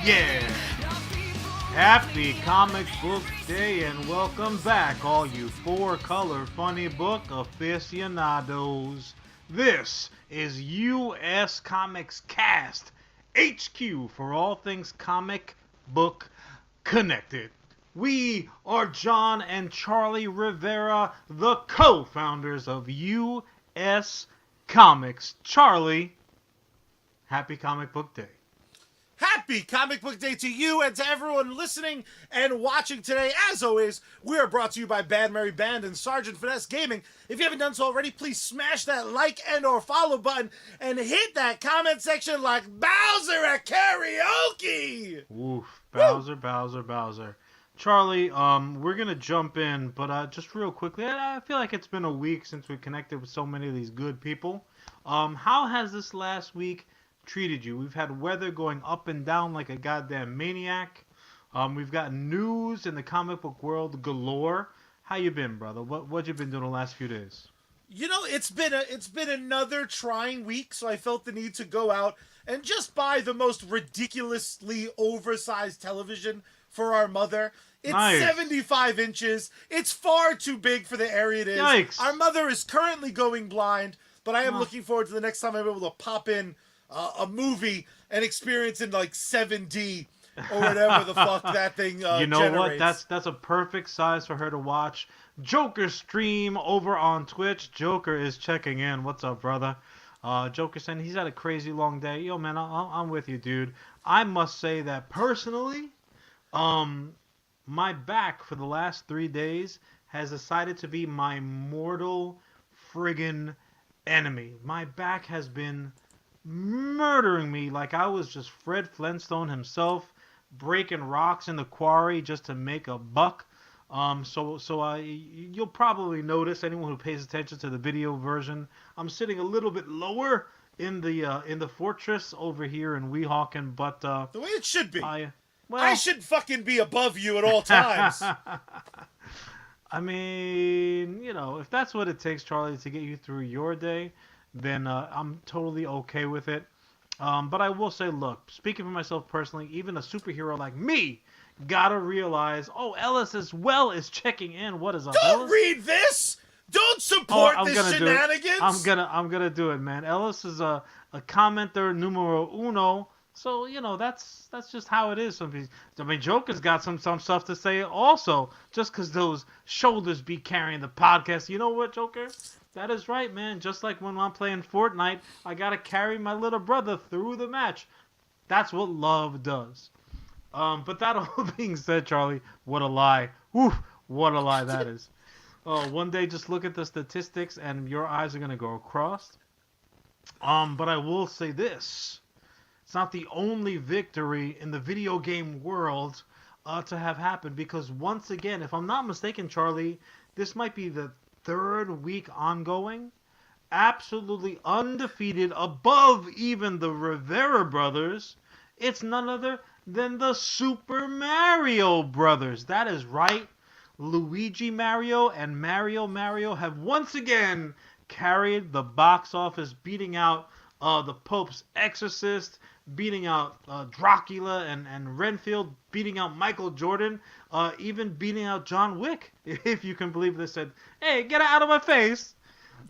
Yeah! Happy Comic Book Day and welcome back, all you four-color funny book aficionados. This is USComics Cast HQ for all things comic book connected. We are John and Charlie Rivera, the co-founders of USComics. Charlie, happy Comic Book Day. Happy Comic Book Day to you and to everyone listening and watching today. As always, we are brought to you by Bad Mary Band and Sergeant Finesse Gaming. If you haven't done so already, please smash that like and or follow button and hit that comment section like Bowser at karaoke. Oof, Bowser, Bowser, Bowser. Charlie, we're going to jump in, but just real quickly, I feel like it's been a week since we connected with so many of these good people. How has this last week treated you? We've had weather going up and down like a goddamn maniac. We've got news in the comic book world galore. How you been, brother? What you been doing the last few days? You know, it's been another trying week, so I felt the need to go out and just buy the most ridiculously oversized television for our mother. It's nice. 75 inches. It's far too big for the area it is. Yikes. Our mother is currently going blind, but I am looking forward to the next time I'm able to pop in a movie and experience in like 7D or whatever the fuck that thing you know generates. what? That's a perfect size for her to watch. Joker stream over on Twitch. Joker is checking in. What's up, brother? Joker saying he's had a crazy long day. Yo, man, I'm with you, dude. I must say that personally, my back for the last 3 days has decided to be my mortal friggin' enemy. My back has been murdering me like I was just Fred Flintstone himself, breaking rocks in the quarry just to make a buck. You'll probably notice, anyone who pays attention to the video version, I'm sitting a little bit lower in the fortress over here in Weehawken, but the way it should be. I should fucking be above you at all times. I mean, you know, if that's what it takes, Charlie, to get you through your day, then I'm totally okay with it. But I will say, look, speaking for myself personally, even a superhero like me gotta realize, Ellis as well is checking in. What is up, Don't Ellis? read this! Don't support this shenanigans! I'm gonna do it, man. Ellis is a commenter numero uno. So, you know, that's just how it is. I mean, Joker's got some stuff to say also, just because those shoulders be carrying the podcast. You know what, Joker? That is right, man. Just like when I'm playing Fortnite, I gotta carry my little brother through the match. That's what love does. But that all being said, Charlie, what a lie. Whew, what a lie that is. One day just look at the statistics and your eyes are gonna go across. But I will say this. It's not the only victory in the video game world to have happened, because once again, if I'm not mistaken, Charlie, this might be the third week ongoing, absolutely undefeated, above even the Rivera brothers. It's none other than the Super Mario brothers. That is right. Luigi Mario and Mario have once again carried the box office, beating out the Pope's Exorcist, beating out Dracula and Renfield, beating out Michael Jordan, even beating out John Wick, if you can believe this. Said, hey, get out of my face.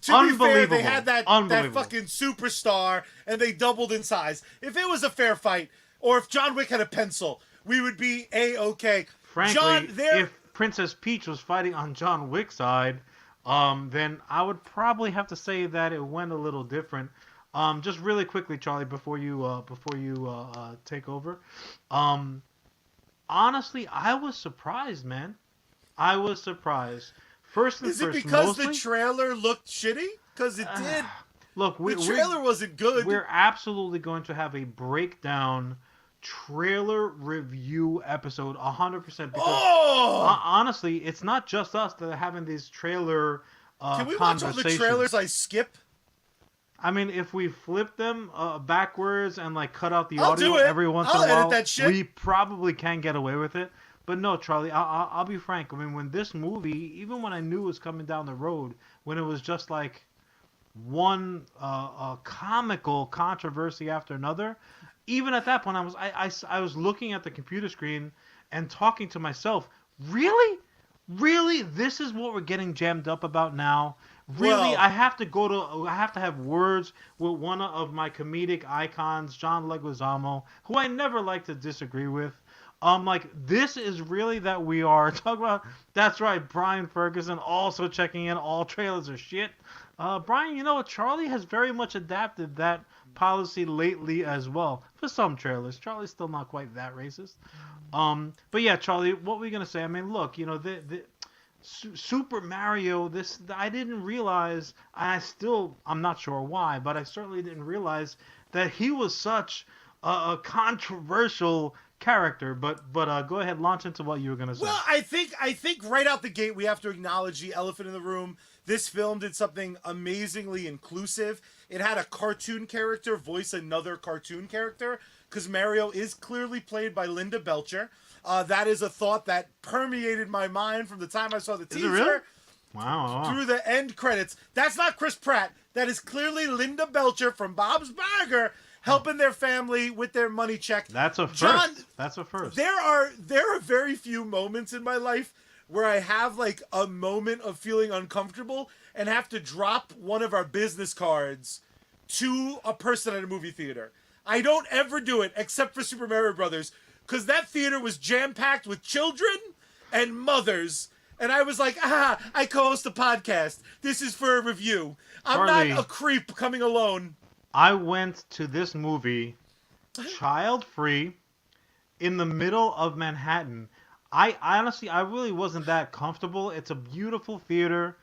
To be fair, they had that fucking superstar, and they doubled in size. If it was a fair fight, or if John Wick had a pencil, we would be A-okay. Frankly, if Princess Peach was fighting on John Wick's side, then I would probably have to say that it went a little different. Just really quickly, Charlie, before you take over. Honestly, I was surprised, man. I was surprised. Is it because the trailer looked shitty? Because it did. Look, the trailer wasn't good. We're absolutely going to have a breakdown trailer review episode, 100%. Because honestly, it's not just us that are having these trailer Can we watch all the trailers I skip? I mean, if we flip them backwards and like cut out the audio every once in a while, edit that shit. We probably can get away with it. But no, Charlie, I'll be frank. I mean, when this movie, even when I knew it was coming down the road, when it was just like one comical controversy after another, even at that point, I was looking at the computer screen and talking to myself. Really, really, this is what we're getting jammed up about now. Really, Well, I have to have words with one of my comedic icons, John Leguizamo, who I never like to disagree with. Like this is really that we are talking about. That's right, Brian Ferguson also checking in. All trailers are shit. Brian, you know what? Charlie has very much adapted that policy lately as well for some trailers. Charlie's still not quite that racist. But yeah, Charlie, what were you gonna say? I mean, look, you know, the Super Mario. This I didn't realize. I'm not sure why, but I certainly didn't realize that he was such a controversial character. But go ahead, launch into what you were gonna say. well, I think right out the gate we have to acknowledge the elephant in the room. This film did something amazingly inclusive. It had a cartoon character voice another cartoon character because Mario is clearly played by Linda Belcher. That is a thought that permeated my mind from the time I saw the teaser Really? Wow. through the end credits. That's not Chris Pratt. That is clearly Linda Belcher from Bob's Burger helping their family with their money check. That's a first. John, That's a first. there are very few moments in my life where I have like a moment of feeling uncomfortable and have to drop one of our business cards to a person at a movie theater. I don't ever do it except for Super Mario Brothers because that theater was jam-packed with children and mothers. And I was like, I co-host a podcast. This is for a review. I'm Charlie, not a creep coming alone. I went to this movie child-free in the middle of Manhattan. I honestly, I really wasn't that comfortable. It's a beautiful theater.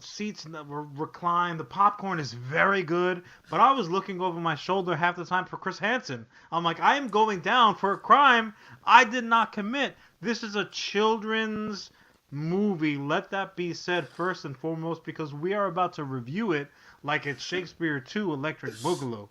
Seats that were reclined. The popcorn is very good. But I was looking over my shoulder half the time for Chris Hansen. I'm like, I am going down for a crime I did not commit. This is a children's movie. Let that be said first and foremost because we are about to review it like it's Shakespeare 2 Electric Boogaloo.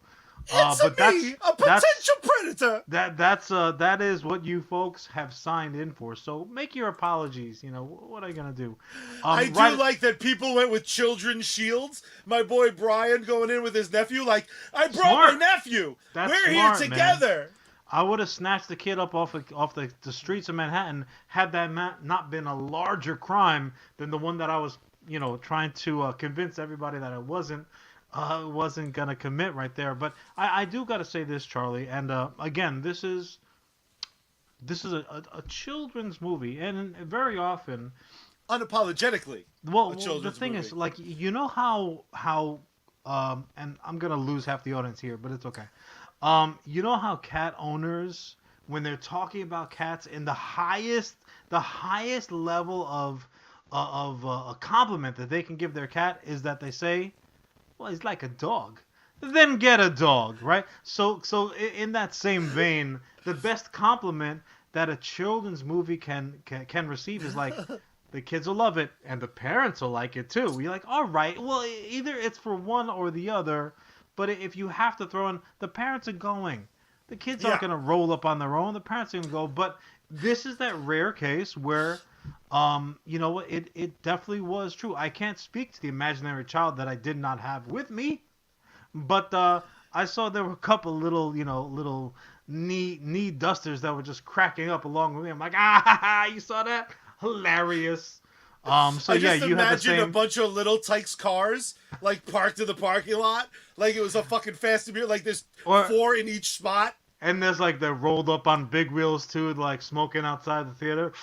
It's a potential predator. That is what you folks have signed in for. So make your apologies. You know what are you gonna do? I do like that people went with children's shields. My boy Brian going in with his nephew. Like I brought my nephew. That's We're smart, here together. Man. I would have snatched the kid up off the streets of Manhattan had that not been a larger crime than the one that I was trying to convince everybody that it wasn't gonna commit right there. But I do gotta say this, Charlie, and again, this is a children's movie, and very often, unapologetically, well, the thing is, like, you know how and I'm gonna lose half the audience here, but it's okay. You know how cat owners, when they're talking about cats in the highest level of a compliment that they can give their cat is that they say, well, he's like a dog. Then get a dog, right? So in that same vein, the best compliment that a children's movie can receive is like, the kids will love it and the parents will like it too. You're like, all right, well, either it's for one or the other, but if you have to throw in, the parents are going. The kids aren't going to roll up on their own. The parents are going to go. But this is that rare case where, you know, it definitely was true. I can't speak to the imaginary child that I did not have with me, but I saw there were a couple little knee dusters that were just cracking up along with me. I'm like, you saw that? Hilarious. So I just you have the same... a bunch of little Tykes cars like parked in the parking lot, like it was a fucking Fast and Furious. Like there's 4 in each spot, and there's like they're rolled up on big wheels too, like smoking outside the theater.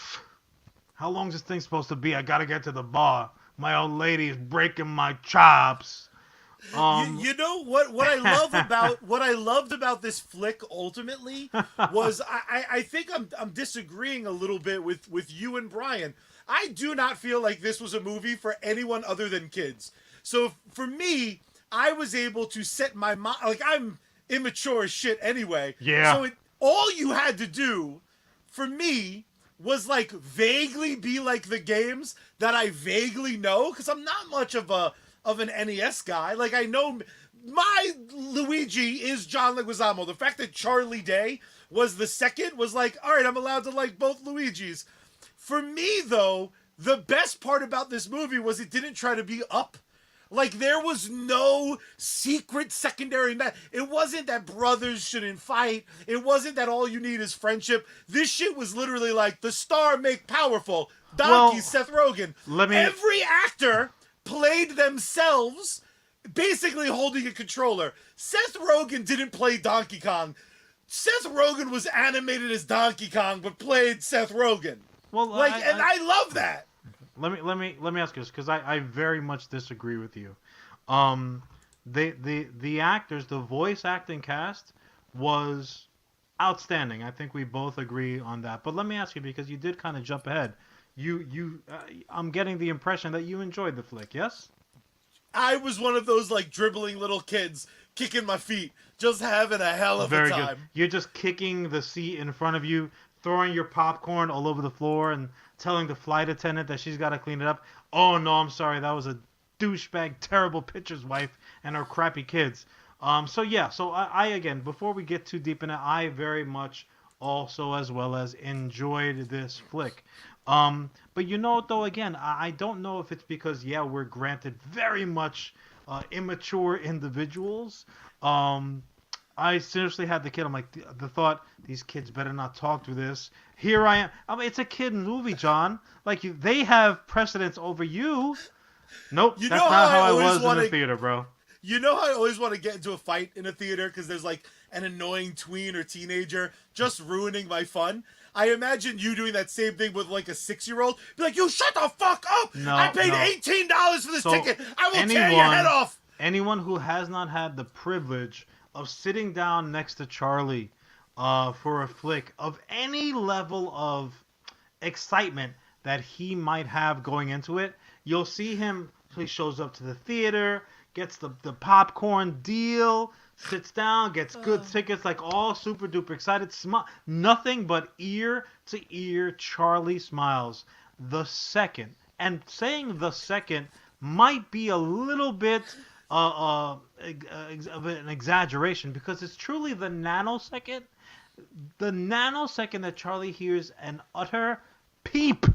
How long is this thing supposed to be? I gotta get to the bar. My old lady is breaking my chops. You know what I loved about this flick ultimately was I think I'm disagreeing a little bit with you and Brian. I do not feel like this was a movie for anyone other than kids. So for me, I was able to set my mind, like I'm immature as shit anyway. Yeah. So all you had to do for me was like vaguely be like the games that I vaguely know, because I'm not much of an NES guy. Like I know my Luigi is John Leguizamo. The fact that Charlie Day was the second was like, all right, I'm allowed to like both Luigis. For me, though, the best part about this movie was it didn't try to be up. Like, there was no secret secondary. It wasn't that brothers shouldn't fight. It wasn't that all you need is friendship. This shit was literally like, the star make powerful. Donkey, Well, Seth Rogen. let me. Every actor played themselves, basically holding a controller. Seth Rogen didn't play Donkey Kong. Seth Rogen was animated as Donkey Kong, but played Seth Rogen. Well, Like, I love that. Let me ask you this, because I very much disagree with you. The actors, the voice acting cast was outstanding. I think we both agree on that. But let me ask you, because you did kind of jump ahead. I'm getting the impression that you enjoyed the flick. Yes. I was one of those like dribbling little kids, kicking my feet, just having a hell of Very a time. good. You're just kicking the seat in front of you, throwing your popcorn all over the floor, and telling the flight attendant that she's got to clean it up. Oh no, I'm sorry, that was a douchebag, terrible pitcher's wife and her crappy kids. So yeah, so I again, before we get too deep in it, I very much also as well as enjoyed this flick. But you know, though, again, I don't know if it's because, yeah, we're granted very much immature individuals. I seriously had the kid. I'm like, the thought, these kids better not talk through this. Here I am. I mean, it's a kid movie, John. Like, they have precedence over you. Nope, that's not how I was in the theater, bro. You know how I always want to get into a fight in a theater because there's like an annoying tween or teenager just ruining my fun? I imagine you doing that same thing with like a 6-year-old. Be like, you shut the fuck up! No, I paid $18 for this ticket! I will tear your head off! Anyone who has not had the privilege of sitting down next to Charlie for a flick of any level of excitement that he might have going into it, you'll see him. He shows up to the theater, gets the popcorn deal, sits down, gets good tickets, like all super duper excited. Nothing but ear to ear Charlie smiles the second. And saying the second might be a little bit of an exaggeration, because it's truly the nanosecond that Charlie hears an utter peep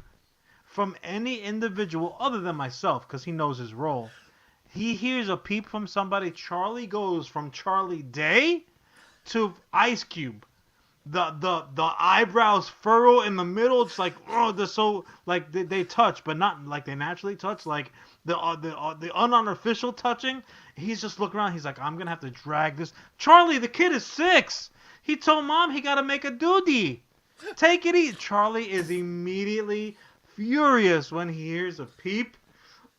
from any individual other than myself, because he knows his role. He hears a peep from somebody. Charlie goes from Charlie Day to Ice Cube. The eyebrows furrow in the middle. It's like, oh, they're so, like, they touch, but not like they naturally touch. Like the unofficial touching. He's just looking around. He's like, I'm gonna have to drag this. Charlie, the kid is 6. He told mom he gotta make a doodie. Take it easy. Charlie is immediately furious when he hears a peep.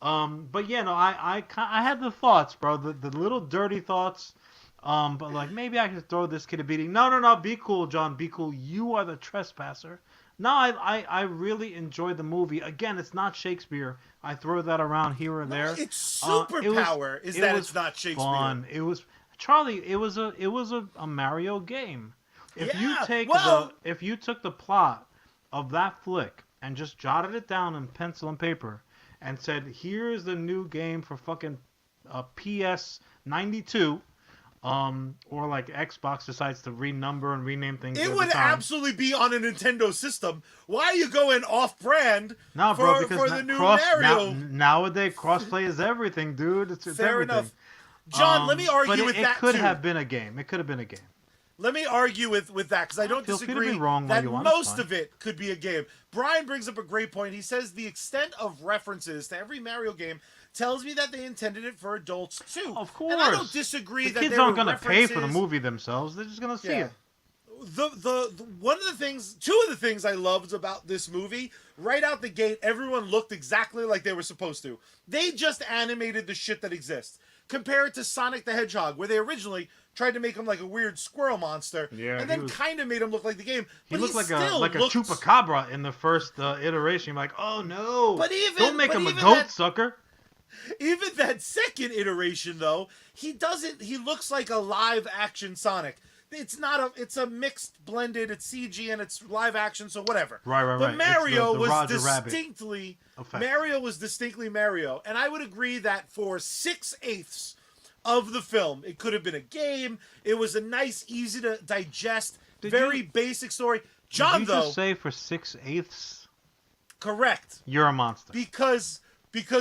But yeah, no, I had the thoughts, bro. The little dirty thoughts. But like, maybe I could throw this kid a beating. No. Be cool, John. Be cool. You are the trespasser. No, I really enjoyed the movie. Again, it's not Shakespeare. I throw that around here or there. It's superpower. It's not Shakespeare. Fun. It was Charlie. It was a Mario game. If you took the plot of that flick and just jotted it down in pencil and paper and said, here's the new game for fucking PS 92. Or like Xbox decides to renumber and rename things. It would absolutely be on a Nintendo system. Why are you going off-brand for the new Mario? Nowadays, crossplay is everything, dude. It's Fair everything. enough. John, let me argue with that, too. It could have been a game. Let me argue with that, because I don't disagree that most of it could be a game. Brian brings up a great point. He says the extent of references to every Mario game tells me that they intended it for adults too. Of course. And I don't disagree that kids aren't going to pay for the movie themselves. They're just going to see it. Two of the things I loved about this movie, right out the gate, everyone looked exactly like they were supposed to. They just animated the shit that exists. Compare it to Sonic the Hedgehog, where they originally tried to make him like a weird squirrel monster, and then kind of made him look like the game. But he looked like a chupacabra in the first iteration. You're like, oh no! Don't make him a goat, sucker. Even that second iteration, though, he looks like a live action Sonic. It's a mixed blended. It's CG and it's live action, so whatever. Right. But Mario was distinctly Mario, and I would agree that for 6/8 of the film, it could have been a game. It was a nice, easy to digest, very basic story. John, did you just say for 6/8? Correct. You're a monster. Because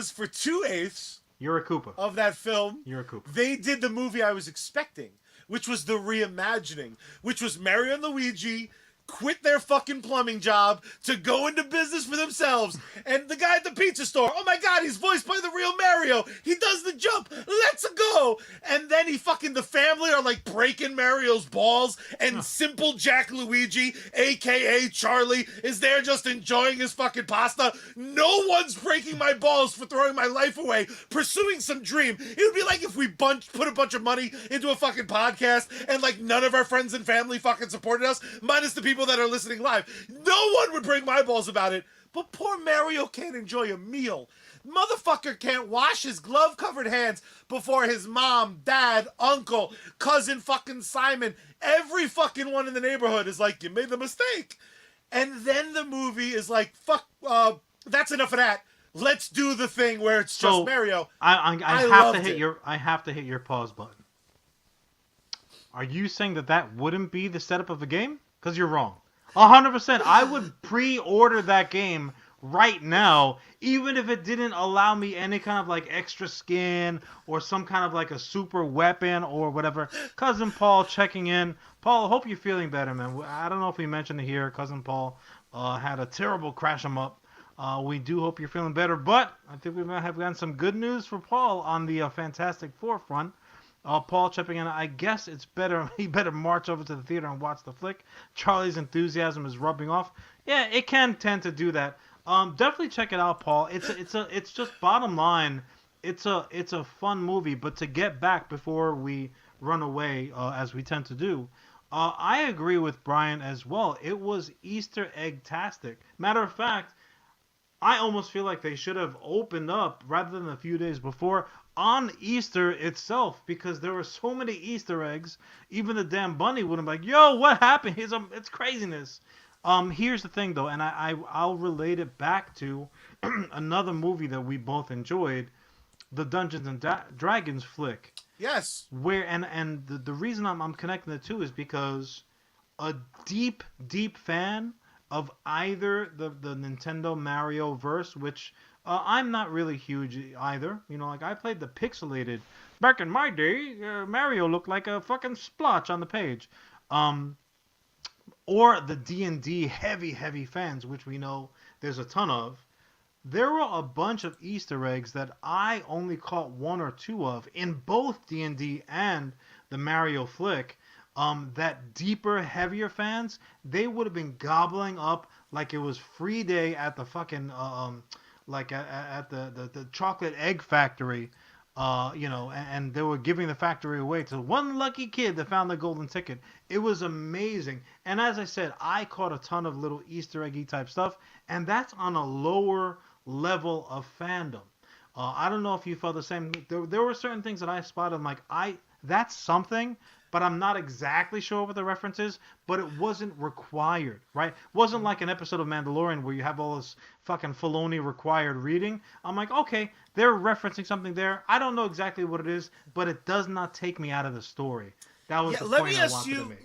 for 2/8, You're a Koopa. of that film, You're a Koopa. they did the movie I was expecting, which was the reimagining, which was Mario and Luigi quit their fucking plumbing job to go into business for themselves. And the guy at the pizza store, oh my god, he's voiced by the real Mario. He does the jump. Let's go. And then the family are like breaking Mario's balls, and simple Jack Luigi, aka Charlie, is there just enjoying his fucking pasta. No one's breaking my balls for throwing my life away, pursuing some dream. It would be like if we put a bunch of money into a fucking podcast and like none of our friends and family fucking supported us, minus the people that are listening live. No one would break my balls about it. But poor Mario can't enjoy a meal. Motherfucker can't wash his glove-covered hands before his mom, dad, uncle, cousin fucking Simon, every fucking one in the neighborhood is like, you made the mistake. And then the movie is like, fuck, that's enough of that. Let's do the thing where it's just Mario. I have to hit your pause button. Are you saying that wouldn't be the setup of a game? Because you're wrong. 100%. I would pre-order that game right now, even if it didn't allow me any kind of like extra skin or some kind of like a super weapon or whatever. Cousin Paul checking in. Paul, I hope you're feeling better, man. I don't know if we mentioned it here. Cousin Paul had a terrible crash him up. We do hope you're feeling better, but I think we might have gotten some good news for Paul on the Fantastic Four front. Paul chipping in, I guess it's better. He better march over to the theater and watch the flick. Charlie's enthusiasm is rubbing off. Yeah, it can tend to do that. Definitely check it out, Paul. It's just bottom line. It's a fun movie, but to get back before we run away, as we tend to do, I agree with Brian as well. It was Easter egg-tastic. Matter of fact, I almost feel like they should have opened up rather than a few days before on Easter itself, because there were so many Easter eggs. Even the damn bunny wouldn't be like, yo, what happened? It's craziness. Here's the thing though, and I'll relate it back to another movie that we both enjoyed, the Dungeons and Dragons flick. Yes. Where and the reason I'm connecting the two is because a deep fan of either the Nintendo Mario verse, which I'm not really huge either. You know, like I played the pixelated. Back in my day, Mario looked like a fucking splotch on the page. Or the D&D heavy fans, which we know there's a ton of. There were a bunch of Easter eggs that I only caught one or two of in both D&D and the Mario flick. That deeper, heavier fans, they would have been gobbling up like it was free day at the fucking like at the chocolate egg factory, and they were giving the factory away to one lucky kid that found the golden ticket. It was amazing. And as I said, I caught a ton of little Easter eggy type stuff, and that's on a lower level of fandom. I don't know if you felt the same. There were certain things that I spotted. I'm like, that's something, but I'm not exactly sure what the reference is, but it wasn't required, right? It wasn't like an episode of Mandalorian where you have all this fucking Filoni required reading. I'm like, okay, they're referencing something there. I don't know exactly what it is, but it does not take me out of the story. That was the point I wanted to make.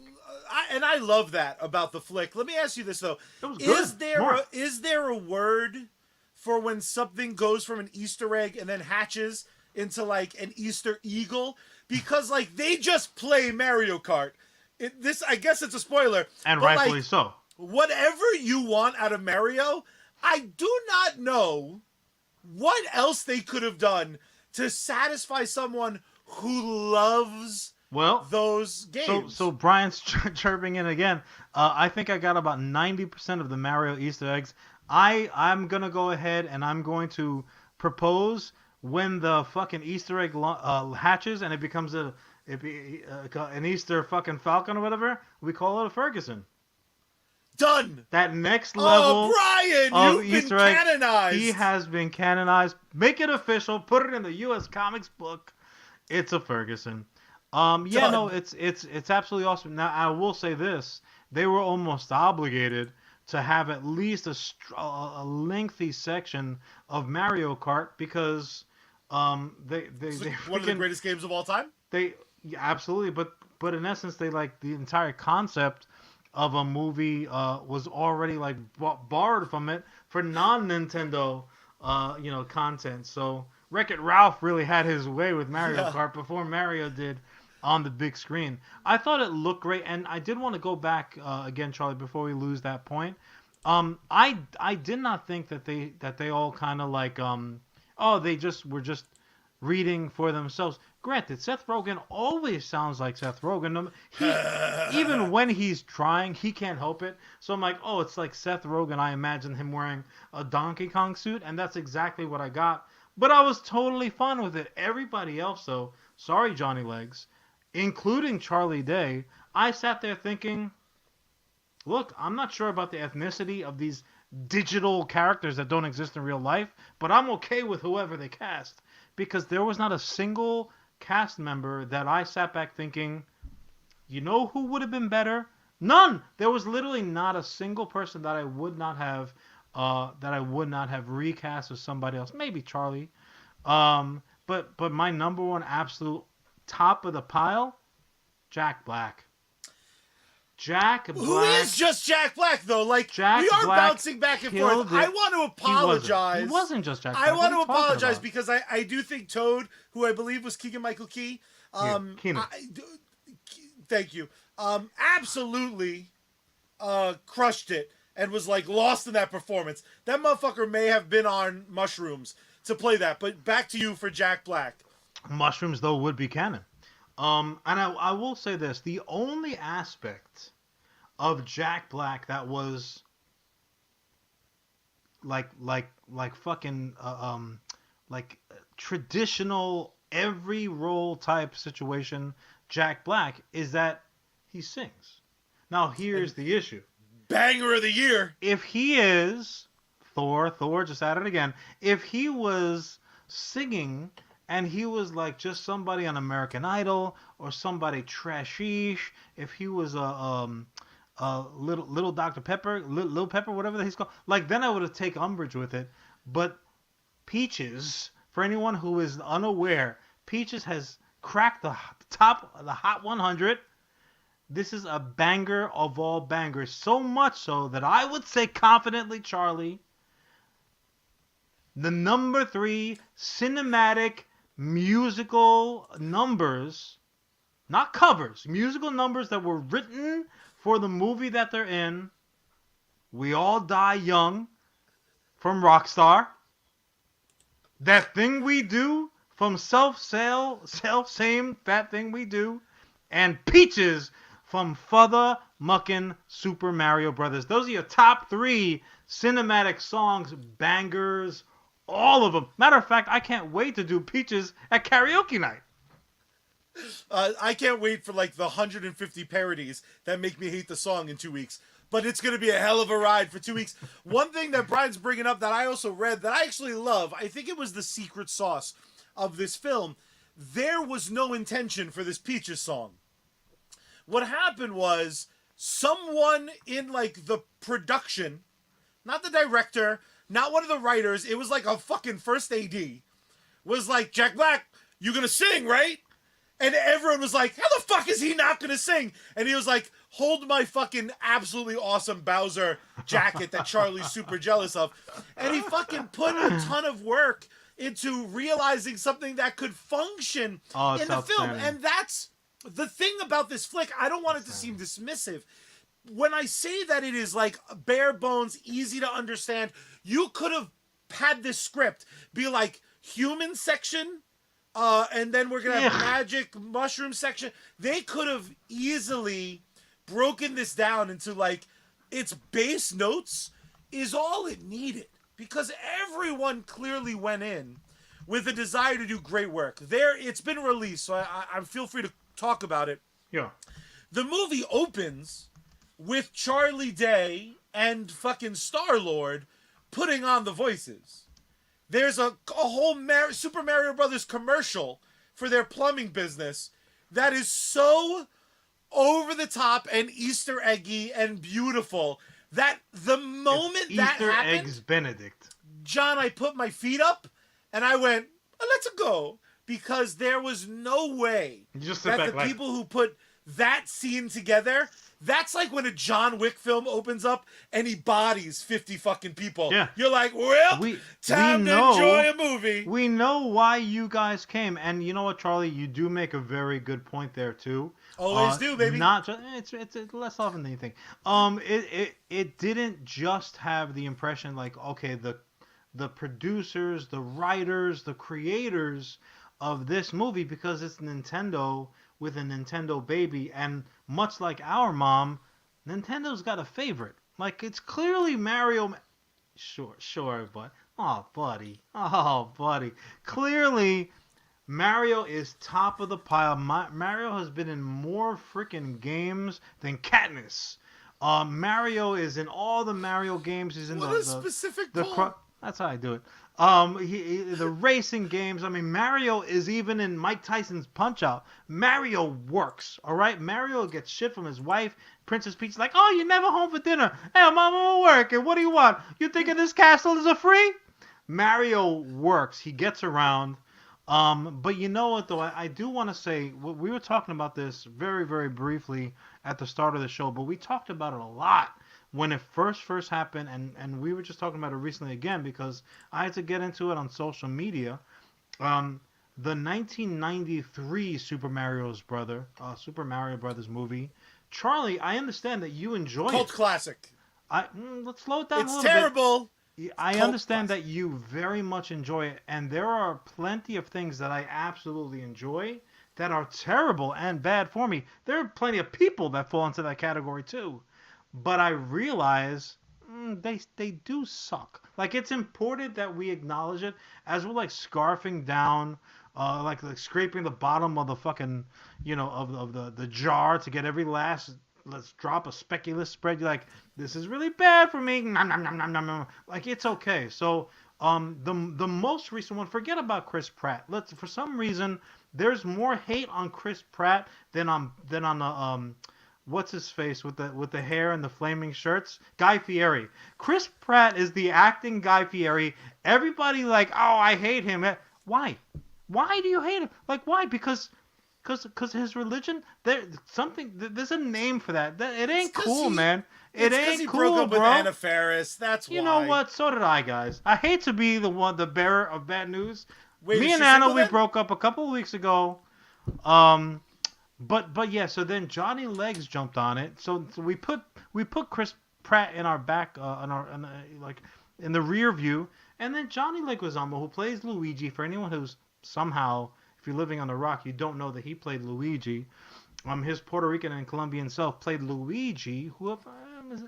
And I love that about the flick. Let me ask you this, though. Is there a word for when something goes from an Easter egg and then hatches into like an Easter eagle? Because like they just play Mario Kart. I guess it's a spoiler. And rightfully so. Whatever you want out of Mario, I do not know what else they could have done to satisfy someone who loves those games. So Brian's chirping in again. I think I got about 90% of the Mario Easter eggs. I'm going to go ahead and I'm going to propose when the fucking Easter egg hatches and it becomes an Easter fucking falcon or whatever, we call it a Ferguson. Done. That next level. Oh, Brian, you've Easter been egg, canonized. He has been canonized. Make it official. Put it in the USComics book. It's a Ferguson. Yeah, no, it's absolutely awesome. Now I will say this: they were almost obligated to have at least a lengthy section of Mario Kart because they one of the greatest games of all time. Absolutely, but in essence, they like the entire concept of a movie was already like borrowed from it for non-Nintendo content. So Wreck-It Ralph really had his way with Mario Yeah. Kart before Mario did on the big screen. I thought it looked great, and I did want to go back again, Charlie, before we lose that point. I did not think that they all kind of like oh, they just were just reading for themselves. Granted, Seth Rogen always sounds like Seth Rogen. He even when he's trying, he can't help it. So I'm like, oh, it's like Seth Rogen. I imagine him wearing a Donkey Kong suit, and that's exactly what I got. But I was totally fine with it. Everybody else, though, sorry, Johnny Legs, including Charlie Day, I sat there thinking, look, I'm not sure about the ethnicity of these digital characters that don't exist in real life, but I'm okay with whoever they cast because there was not a single cast member that I sat back thinking, you know who would have been better? None. There was literally not a single person that I would not have recast as somebody else. Maybe Charlie. But my number one absolute top of the pile, Jack Black. Jack Black. Who is just Jack Black, though? Like, Jack we are Black bouncing back and killed forth. it. I want to apologize. He wasn't just Jack Black. I want to What are you talking apologize about? because I do think Toad, who I believe was Keegan-Michael Key, Keenan. thank you, absolutely crushed it and was, like, lost in that performance. That motherfucker may have been on mushrooms to play that, but back to you for Jack Black. Mushrooms, though, would be canon. And I will say this: the only aspect of Jack Black that was like fucking like traditional every role type situation Jack Black is that he sings. Now here's the issue: Banger of the year. if he is Thor just at it again. If he was singing and he was like just somebody on American Idol or somebody trashish, if he was a little Dr. Pepper, Little Pepper, whatever he's called, like then I would have taken umbrage with it. But Peaches, for anyone who is unaware, Peaches has cracked the top of the Hot 100. This is a banger of all bangers. So much so that I would say confidently, Charlie, the number 3 cinematic musical numbers, not covers, musical numbers that were written for the movie that they're in. We All Die Young from Rockstar. That Thing We Do from Self-Same That Thing We Do. And Peaches from Father Muckin' Super Mario Brothers. Those are your top 3 cinematic songs, bangers, all of them. Matter of fact, I can't wait to do Peaches at karaoke night. I can't wait for like the 150 parodies that make me hate the song in 2 weeks. But it's going to be a hell of a ride for 2 weeks. One thing that Brian's bringing up that I also read that I actually love, I think it was the secret sauce of this film. There was no intention for this Peaches song. What happened was someone in like the production, not the director, not one of the writers, it was like a fucking first AD, was like, Jack Black, you gonna sing, right? And everyone was like, how the fuck is he not gonna sing? And he was like, hold my fucking absolutely awesome Bowser jacket that Charlie's super jealous of. And he fucking put a ton of work into realizing something that could function in the film. And that's the thing about this flick. I don't want it to seem dismissive. When I say that it is like bare bones, easy to understand, you could have had this script be like human section, and then we're going to have magic mushroom section. They could have easily broken this down into like its base notes is all it needed, because everyone clearly went in with a desire to do great work. It's been released, so I feel free to talk about it. Yeah. The movie opens with Charlie Day and fucking Star-Lord putting on the voices. There's a whole Super Mario Brothers commercial for their plumbing business that is so over the top and Easter eggy and beautiful that the moment it's that Easter happened, eggs Benedict. John, I put my feet up and I went, let's go. Because there was no way Just that back the like, people who put that scene together, that's like when a John Wick film opens up and he bodies 50 fucking people. Yeah. You're like, well, time to enjoy a movie. We know why you guys came. And you know what, Charlie? You do make a very good point there, too. Always do, baby. Not just, it's less often than you think. It didn't just have the impression like, okay, the producers, the writers, the creators of this movie, because it's Nintendo with a Nintendo baby, and much like our mom, Nintendo's got a favorite. Like, it's clearly Mario. Sure, but oh, buddy, clearly Mario is top of the pile. Mario has been in more freaking games than Katniss. Mario is in all the Mario games. He's in a specific that's how I do it. The racing games. I mean, Mario is even in Mike Tyson's Punch-Out. Mario works, all right? Mario gets shit from his wife. Princess Peach's like, oh, you're never home for dinner. Hey, I'm at work, and what do you want? You thinking this castle is a free? Mario works. He gets around. But you know what, though? I do want to say, we were talking about this very, very briefly at the start of the show, but we talked about it a lot when it first happened, and we were just talking about it recently again because I had to get into it on social media. The 1993 Super Mario Brothers movie. Charlie, I understand that you enjoy Cult classic. Let's slow it down a little bit. It's terrible. I understand that you very much enjoy it, and there are plenty of things that I absolutely enjoy that are terrible and bad for me. There are plenty of people that fall into that category too. But I realize they do suck. Like, it's important that we acknowledge it as we're like scarfing down, like scraping the bottom of the fucking, of the jar to get every last. Let's drop a speculous spread. You're like, this is really bad for me. Nom, nom, nom, nom, nom, nom. Like, it's okay. So the most recent one, forget about Chris Pratt. For some reason, there's more hate on Chris Pratt than on the what's his face with the hair and the flaming shirts? Guy Fieri. Chris Pratt is the acting Guy Fieri. Everybody like, oh, I hate him. Why? Why do you hate him? Like, why? Because his religion. There's a name for that. It ain't cool, man. It ain't he cool, broke up bro. with Anna Faris. That's why. You know what? So did I, guys. I hate to be the bearer of bad news. Wait, me and Anna, we broke up a couple of weeks ago. But yeah, so then Johnny Legs jumped on it. So we put Chris Pratt in our back, in the rear view, and then Johnny Leguizamo, who plays Luigi. For anyone who's somehow, if you're living on the rock, you don't know that he played Luigi. His Puerto Rican and Colombian self played Luigi, who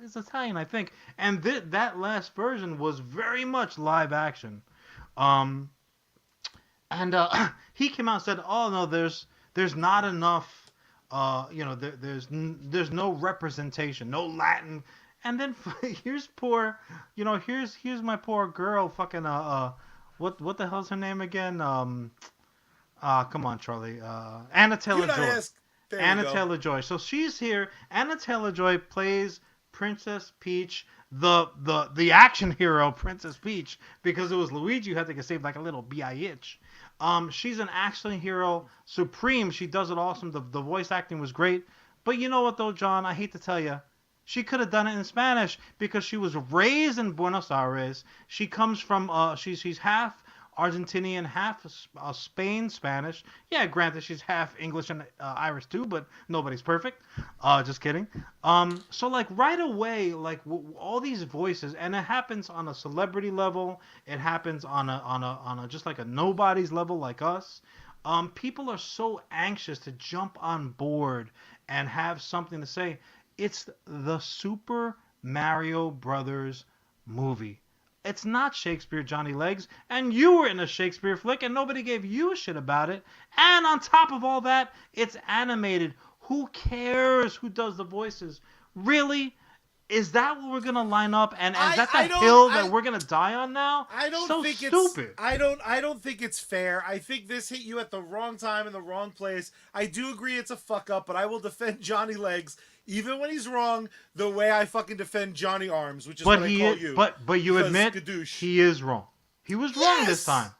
is Italian, I think. And that last version was very much live action. He came out and said, "Oh no, there's not enough. There's no representation, no Latin." And then here's my poor girl, fucking what the hell's her name again? Come on, Charlie. Anna Taylor-Joy. Anna Taylor-Joy. So she's here. Anna Taylor-Joy plays Princess Peach, the action hero Princess Peach, because it was Luigi who had to get saved like a little bitch. She's an action hero supreme. She does it awesome. The voice acting was great. But you know what though, John? I hate to tell you, she could have done it in Spanish because she was raised in Buenos Aires. She comes from she's half Argentinian, half Spain Spanish. Yeah, granted she's half English and Irish too, but nobody's perfect. Just kidding. So like right away, like all these voices, and it happens on a celebrity level. It happens on a just like a nobody's level like us. People are so anxious to jump on board and have something to say. It's the Super Mario Brothers movie. It's not Shakespeare, Johnny Legs, and you were in a Shakespeare flick and nobody gave you a shit about it. And on top of all that, it's animated. Who cares who does the voices? Really? Is that what we're gonna line up? And is that the hill that we're gonna die on now? I don't think stupid. I don't think it's fair. I think this hit you at the wrong time in the wrong place. I do agree it's a fuck up, but I will defend Johnny Legs even when he's wrong, the way I fucking defend Johnny Arms, which is what I call you. But you admit skadoosh. He is wrong. He was wrong this time.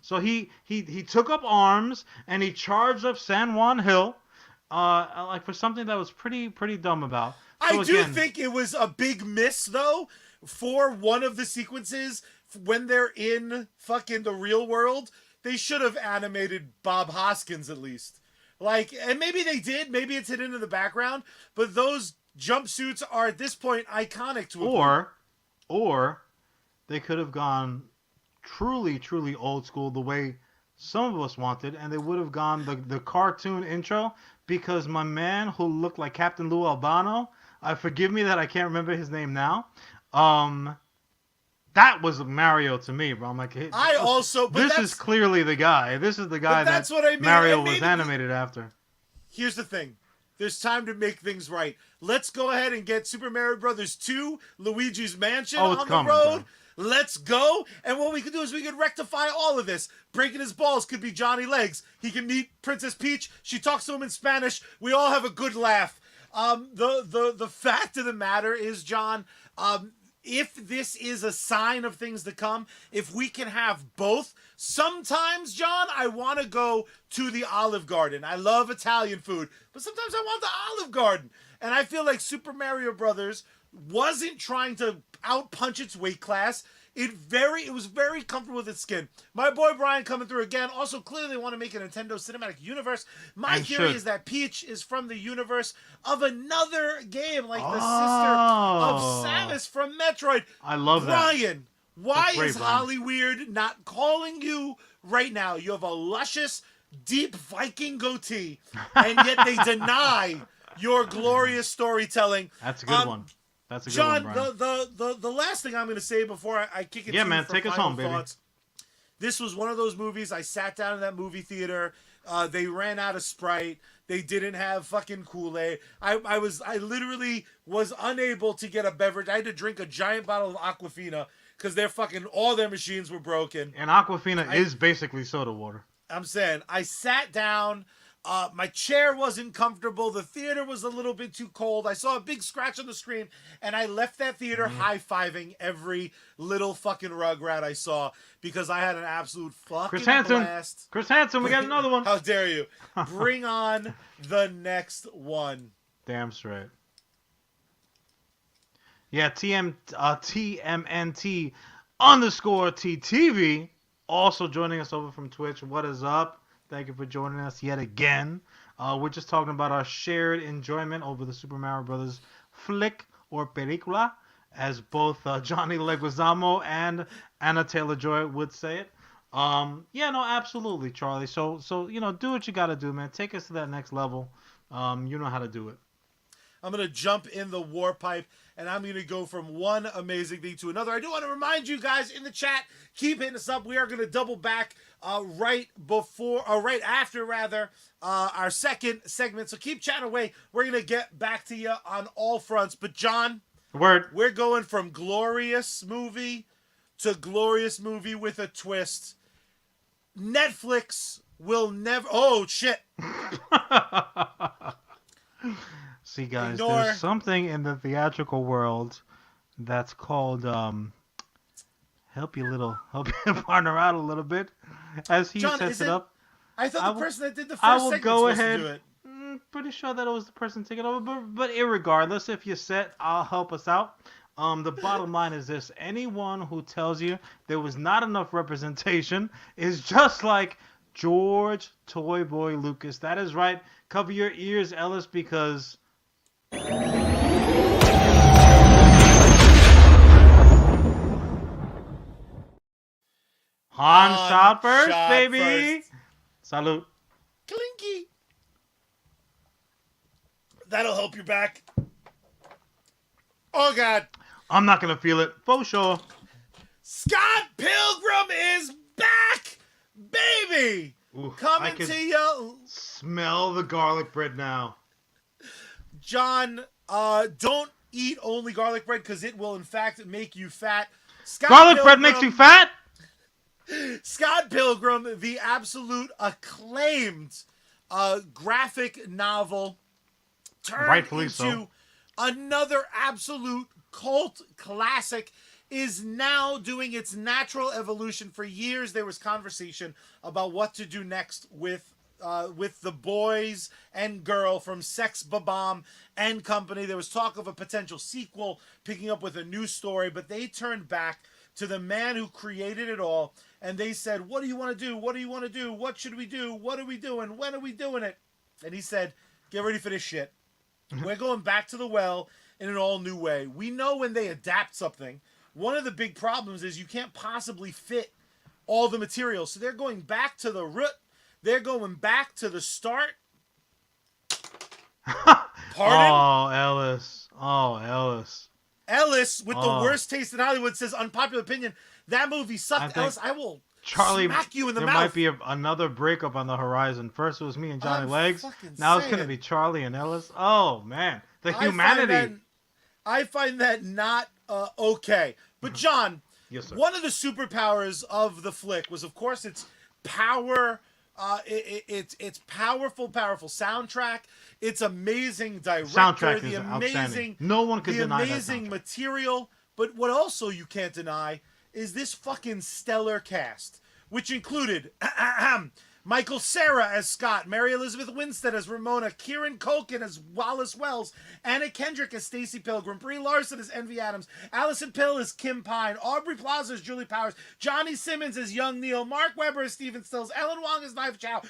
So he took up arms and he charged up San Juan Hill, like for something that was pretty dumb about. I So do again, think it was a big miss though for one of the sequences when they're in fucking the real world. They should have animated Bob Hoskins at least. Like, and maybe they did. Maybe it's hidden in the background. But those jumpsuits are at this point iconic to a group. or they could have gone truly old school the way some of us wanted, and they would have gone the cartoon intro because my man who looked like Captain Lou Albano, forgive me that I can't remember his name now. Um, that was Mario to me, bro. I'm like, hey, I also, but this is clearly the guy. This is the guy that that's what I mean. Mario was animated after. Here's the thing. There's time to make things right. Let's go ahead and get Super Mario Brothers 2, Luigi's Mansion on the coming, road. bro. Let's go. And what we could do is we could rectify all of this. Breaking his balls could be Johnny Legs. He can meet Princess Peach. She talks to him in Spanish. We all have a good laugh. The fact of the matter is, John, if this is a sign of things to come, if we can have both, sometimes, John, I want to go to the Olive Garden. I love Italian food, but sometimes I want the Olive Garden. And I feel like Super Mario Brothers wasn't trying to outpunch its weight class. It was very comfortable with its skin. My boy Brian coming through again. Also, clearly want to make a Nintendo Cinematic Universe. My theory is that Peach is from the universe of another game, like the sister of Samus from Metroid. I love Brian, that. Why is Holly Weird not calling you right now? You have a luscious, deep Viking goatee, and yet they deny your glorious storytelling. That's a good one. That's a good John, one, Brian. the last thing I'm going to say before I kick it to yeah, you man, for take us final home, baby. thoughts. This was one of those movies. I sat down in that movie theater. They ran out of Sprite. They didn't have fucking Kool-Aid. I literally was unable to get a beverage. I had to drink a giant bottle of Aquafina because all their machines were broken. And Aquafina is basically soda water. I'm saying, I sat down. My chair wasn't comfortable. The theater was a little bit too cold. I saw a big scratch on the screen, and I left that theater high-fiving every little fucking Rugrat I saw because I had an absolute fucking blast. Chris Hansen, we got another one. How dare you? Bring on the next one. Damn straight. Yeah, TMNT _ TTV also joining us over from Twitch. What is up? Thank you for joining us yet again. We're just talking about our shared enjoyment over the Super Mario Brothers flick or película, as both Johnny Leguizamo and Anna Taylor-Joy would say it. Yeah, no, absolutely, Charlie. So do what you got to do, man. Take us to that next level. You know how to do it. I'm going to jump in the war pipe, and I'm going to go from one amazing thing to another. I do want to remind you guys in the chat, keep hitting us up. We are going to double back right after our second segment. So keep chatting away. We're going to get back to you on all fronts. But John, we're going from glorious movie to glorious movie with a twist. Netflix will never... Oh, shit. See, guys, there's something in the theatrical world that's called help your partner out a little bit as he sets it up. I thought the person that did the first segment was supposed to do it. Pretty sure that it was the person taking over, but irregardless, if you're set, I'll help us out. The bottom line is this: anyone who tells you there was not enough representation is just like George Toy Boy Lucas. That is right. Cover your ears, Ellis, because Han shot first, baby. Salute. Clinky. That'll help your back. Oh, God. I'm not going to feel it. For sure. Scott Pilgrim is back, baby. Ooh, coming to you. Smell the garlic bread now. John, don't eat only garlic bread because it will, in fact, make you fat. Garlic bread makes you fat? Scott Pilgrim, the absolute acclaimed graphic novel, turned into another absolute cult classic, is now doing its natural evolution. For years, there was conversation about what to do next with with the boys and girl from Sex Babam and Company. There was talk of a potential sequel picking up with a new story, but they turned back to the man who created it all, and they said, what do you want to do? What do you want to do? What should we do? What are we doing? When are we doing it? And he said, get ready for this shit. We're going back to the well in an all new way. We know when they adapt something, one of the big problems is you can't possibly fit all the material. So they're going back to the root. They're going back to the start. Pardon? Oh, Ellis. Oh, Ellis. Ellis, with the worst taste in Hollywood, says unpopular opinion. That movie sucked. Ellis, I will smack you in the mouth. There might be another breakup on the horizon. First it was me and Johnny Legs. Now it's going to be Charlie and Ellis. Oh, man. The humanity. I find that not okay. But, John, yes, sir. One of the superpowers of the flick was, of course, its power. It's powerful soundtrack. It's amazing director. Soundtrack is outstanding. No one can deny that. The amazing material. But what also you can't deny is this fucking stellar cast, which included Michael Cera as Scott, Mary Elizabeth Winstead as Ramona, Kieran Culkin as Wallace Wells, Anna Kendrick as Stacey Pilgrim, Brie Larson as Envy Adams, Allison Pill as Kim Pine, Aubrey Plaza as Julie Powers, Johnny Simmons as Young Neil, Mark Webber as Stephen Stills, Ellen Wong as Knife Chow,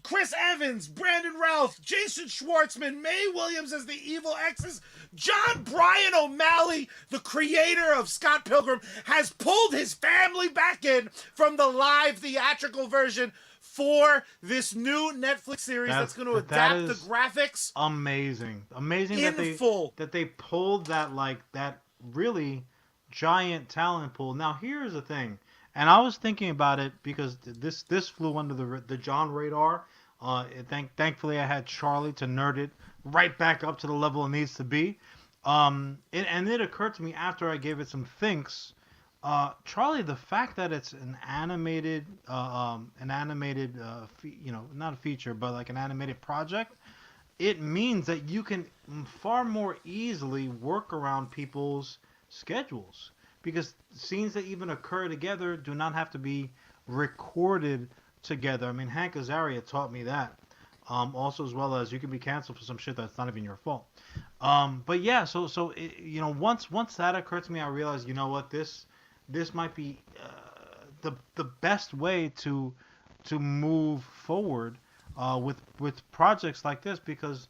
Chris Evans, Brandon Routh, Jason Schwartzman, Mae Williams as the Evil Exes, John Bryan O'Malley, the creator of Scott Pilgrim, has pulled his family back in from the live theatrical version for this new Netflix series that's going to adapt the graphics. Amazing full. That they pulled that really giant talent pool. Now here's the thing, and I was thinking about it because this flew under the John radar. Thankfully I had Charlie to nerd it right back up to the level it needs to be. It occurred to me after I gave it some thinks. Charlie, the fact that it's an animated, not a feature, but like an animated project, it means that you can far more easily work around people's schedules, because scenes that even occur together do not have to be recorded together. I mean, Hank Azaria taught me that. Also, as well as you can be canceled for some shit that's not even your fault. But yeah, so once that occurred to me, I realized, you know what, this might be the best way to move forward with projects like this, because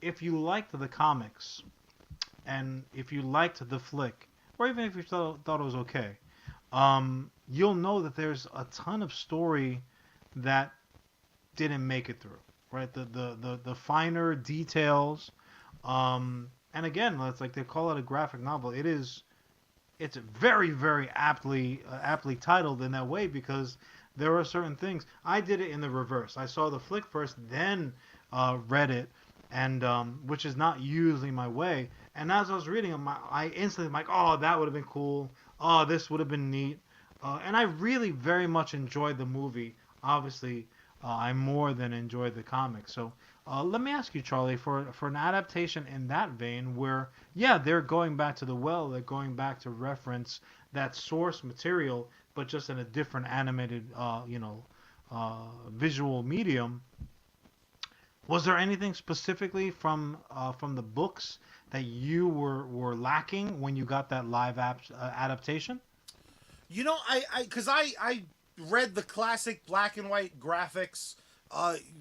if you liked the comics and if you liked the flick, or even if you thought it was okay, you'll know that there's a ton of story that didn't make it through, right? The finer details, and again, it's like they call it a graphic novel. It's very, very aptly titled in that way, because there are certain things. I did it in the reverse. I saw the flick first, then read it, and which is not usually my way. And as I was reading them, I instantly like, oh, that would have been cool. Oh, this would have been neat. And I really very much enjoyed the movie. Obviously, I more than enjoyed the comic. So let me ask you, Charlie, for an adaptation in that vein, where, yeah, they're going back to the well, they're going back to reference that source material, but just in a different animated, visual medium. Was there anything specifically from the books that you were lacking when you got that live adaptation? You know, because I read the classic black and white graphics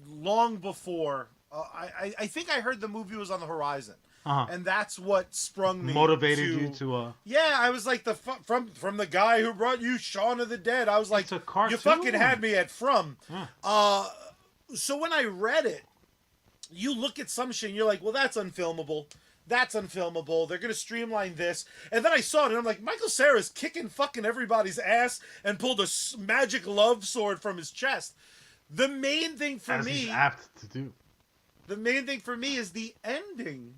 long before. I think I heard the movie was on the horizon, and that's what sprung me. Motivated you to. Yeah, I was like from the guy who brought you Shaun of the Dead. I was like, it's a cartoon. You fucking had me at from. Yeah. So when I read it, you look at some shit and you're like, well, that's unfilmable. That's unfilmable. They're gonna streamline this, and then I saw it, and I'm like, Michael Cera's kicking fucking everybody's ass and pulled a magic love sword from his chest. The main thing for As me, he's apt to do. The main thing for me is the ending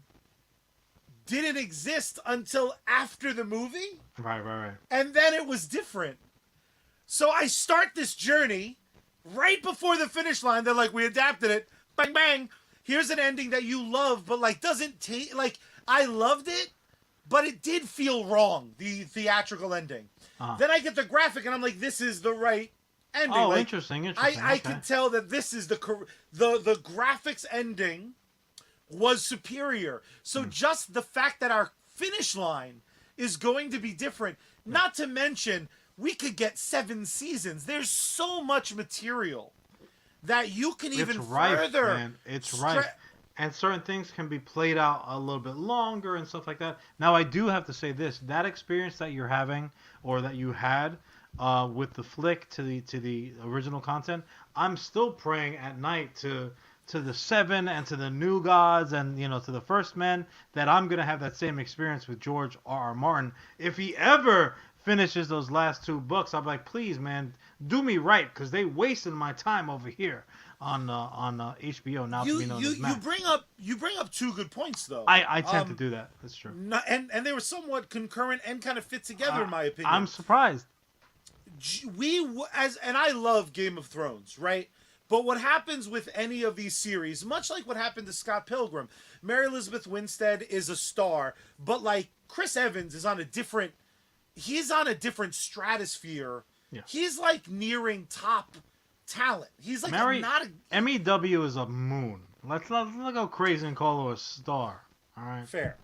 didn't exist until after the movie. Right. And then it was different. So I start this journey right before the finish line. They're like, we adapted it. Bang, bang. Here's an ending that you love, but like doesn't take, like, I loved it, but it did feel wrong, the theatrical ending. Then I get the graphic and I'm like, this is the right ending. Oh, Like, interesting. I Okay. can tell that this is the graphics ending was superior. So just the fact that our finish line is going to be different, not to mention we could get 7 seasons. There's so much material that you can It's even rife, further man. It's stretch. rife. And certain things can be played out a little bit longer and stuff like that. Now, I do have to say this: that experience that you're having, or that you had, with the flick to the original content, I'm still praying at night to the Seven and to the New Gods and to the First Men that I'm gonna have that same experience with George R. R. Martin if he ever finishes those last 2 books. I'm like, please, man, do me right, because they wasted my time over here on HBO, now to You be known you as you Max. bring up you bring up 2 good points though. I tend to do that. That's true. And they were somewhat concurrent and kind of fit together Uh, in my I'm opinion. surprised. And I love Game of Thrones, right? But what happens with any of these series, much like what happened to Scott Pilgrim, Mary Elizabeth Winstead is a star, but like Chris Evans is on a different he's on a different stratosphere. Yeah. He's like nearing top talent. He's like Mary not a MEW is a moon. Let's not go crazy and call her a star. All right. fair.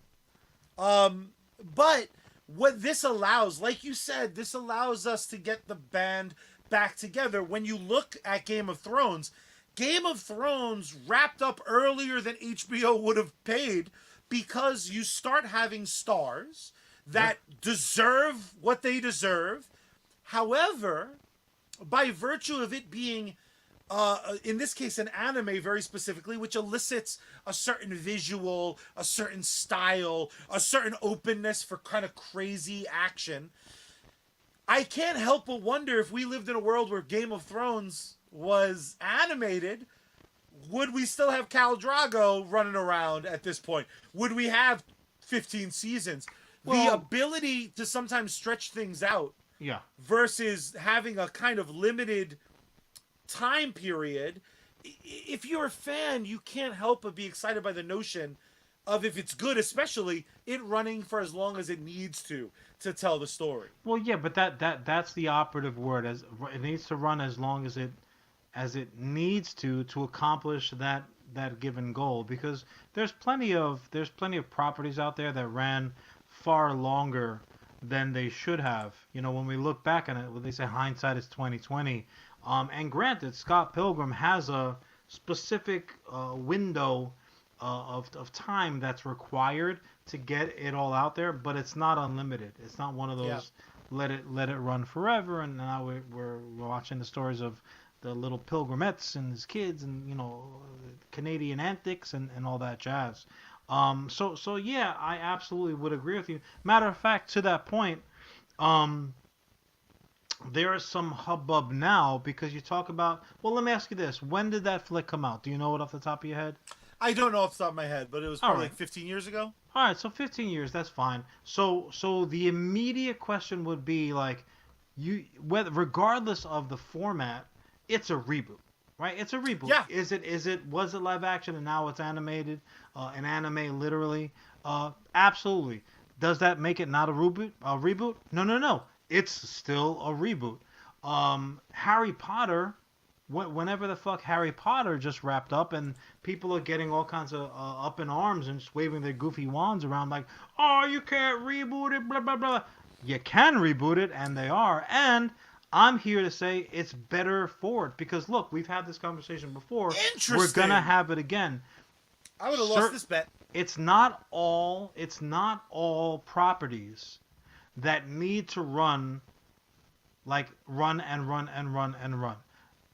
But what this allows, like you said, this allows us to get the band back together. When you look at Game of Thrones wrapped up earlier than HBO would have paid because you start having stars that deserve what they deserve. However, by virtue of it being in this case, an anime very specifically, which elicits a certain visual, a certain style, a certain openness for kind of crazy action. I can't help but wonder if we lived in a world where Game of Thrones was animated, would we still have Khal Drago running around at this point? Would we have 15 seasons? Well, the ability to sometimes stretch things out yeah. versus having a kind of limited time period. If you're a fan, you can't help but be excited by the notion of, if it's good, especially it running for as long as it needs to tell the story. Well, yeah, but that's the operative word. As it needs to run as long as it needs to accomplish that given goal, because there's plenty of properties out there that ran far longer than they should have. When we look back on it, when they say hindsight is 2020. And granted, Scott Pilgrim has a specific window of time that's required to get it all out there, but it's not unlimited. It's not one of those let it run forever. And now we're watching the stories of the little Pilgrimettes and his kids, and Canadian antics and all that jazz. So yeah, I absolutely would agree with you. Matter of fact, to that point, there is some hubbub now because you talk about. Well, let me ask you this: when did that flick come out? Do you know it off the top of your head? I don't know off the top of my head, but it was probably right. like 15 years ago. All right, so 15 years, that's fine. So the immediate question would be like, regardless of the format, it's a reboot, right? It's a reboot. Yeah. Was it live action and now it's animated, an anime literally? Absolutely. Does that make it not a reboot? No. It's still a reboot. Harry Potter, whenever the fuck Harry Potter just wrapped up, and people are getting all kinds of up in arms and just waving their goofy wands around like, oh, you can't reboot it, blah, blah, blah. You can reboot it, and they are. And I'm here to say it's better for it, because look, we've had this conversation before. Interesting. We're gonna have it again. I would have lost this bet. It's not all properties that need to run and run.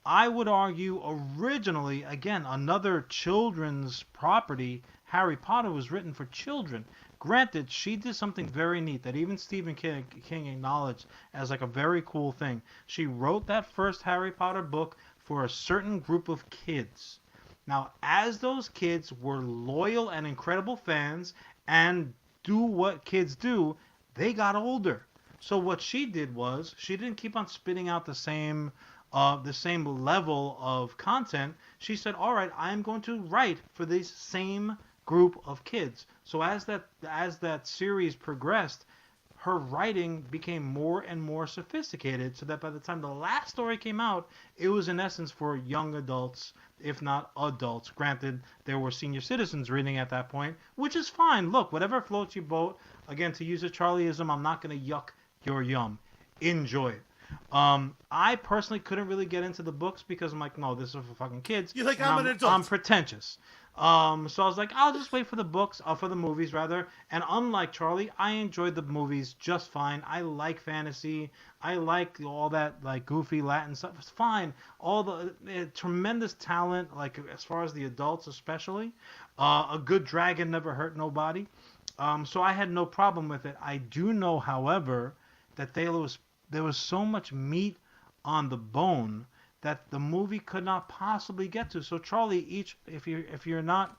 I would argue originally, again, another children's property, Harry Potter, was written for children. Granted, she did something very neat that even Stephen King acknowledged as like a very cool thing. She wrote that first Harry Potter book for a certain group of kids. Now, as those kids were loyal and incredible fans and do what kids do, they got older. So what she did was she didn't keep on spitting out the same level of content. She said, all right, I'm going to write for this same group of kids. So as that series progressed, her writing became more and more sophisticated, so that by the time the last story came out, it was in essence for young adults, if not adults. Granted, there were senior citizens reading at that point, which is fine. Look, whatever floats your boat. Again, to use a Charlieism, I'm not going to yuck your yum. Enjoy it. I personally couldn't really get into the books because I'm like, no, this is for fucking kids. You're like, I'm an adult. I'm pretentious. So I was like, I'll just wait for the books, for the movies rather. And unlike Charlie, I enjoyed the movies just fine. I like fantasy. I like all that like goofy Latin stuff. It's fine. All the tremendous talent, like as far as the adults especially. A good dragon never hurt nobody. So I had no problem with it. I do know, however, that there was so much meat on the bone that the movie could not possibly get to. So Charlie, if you're not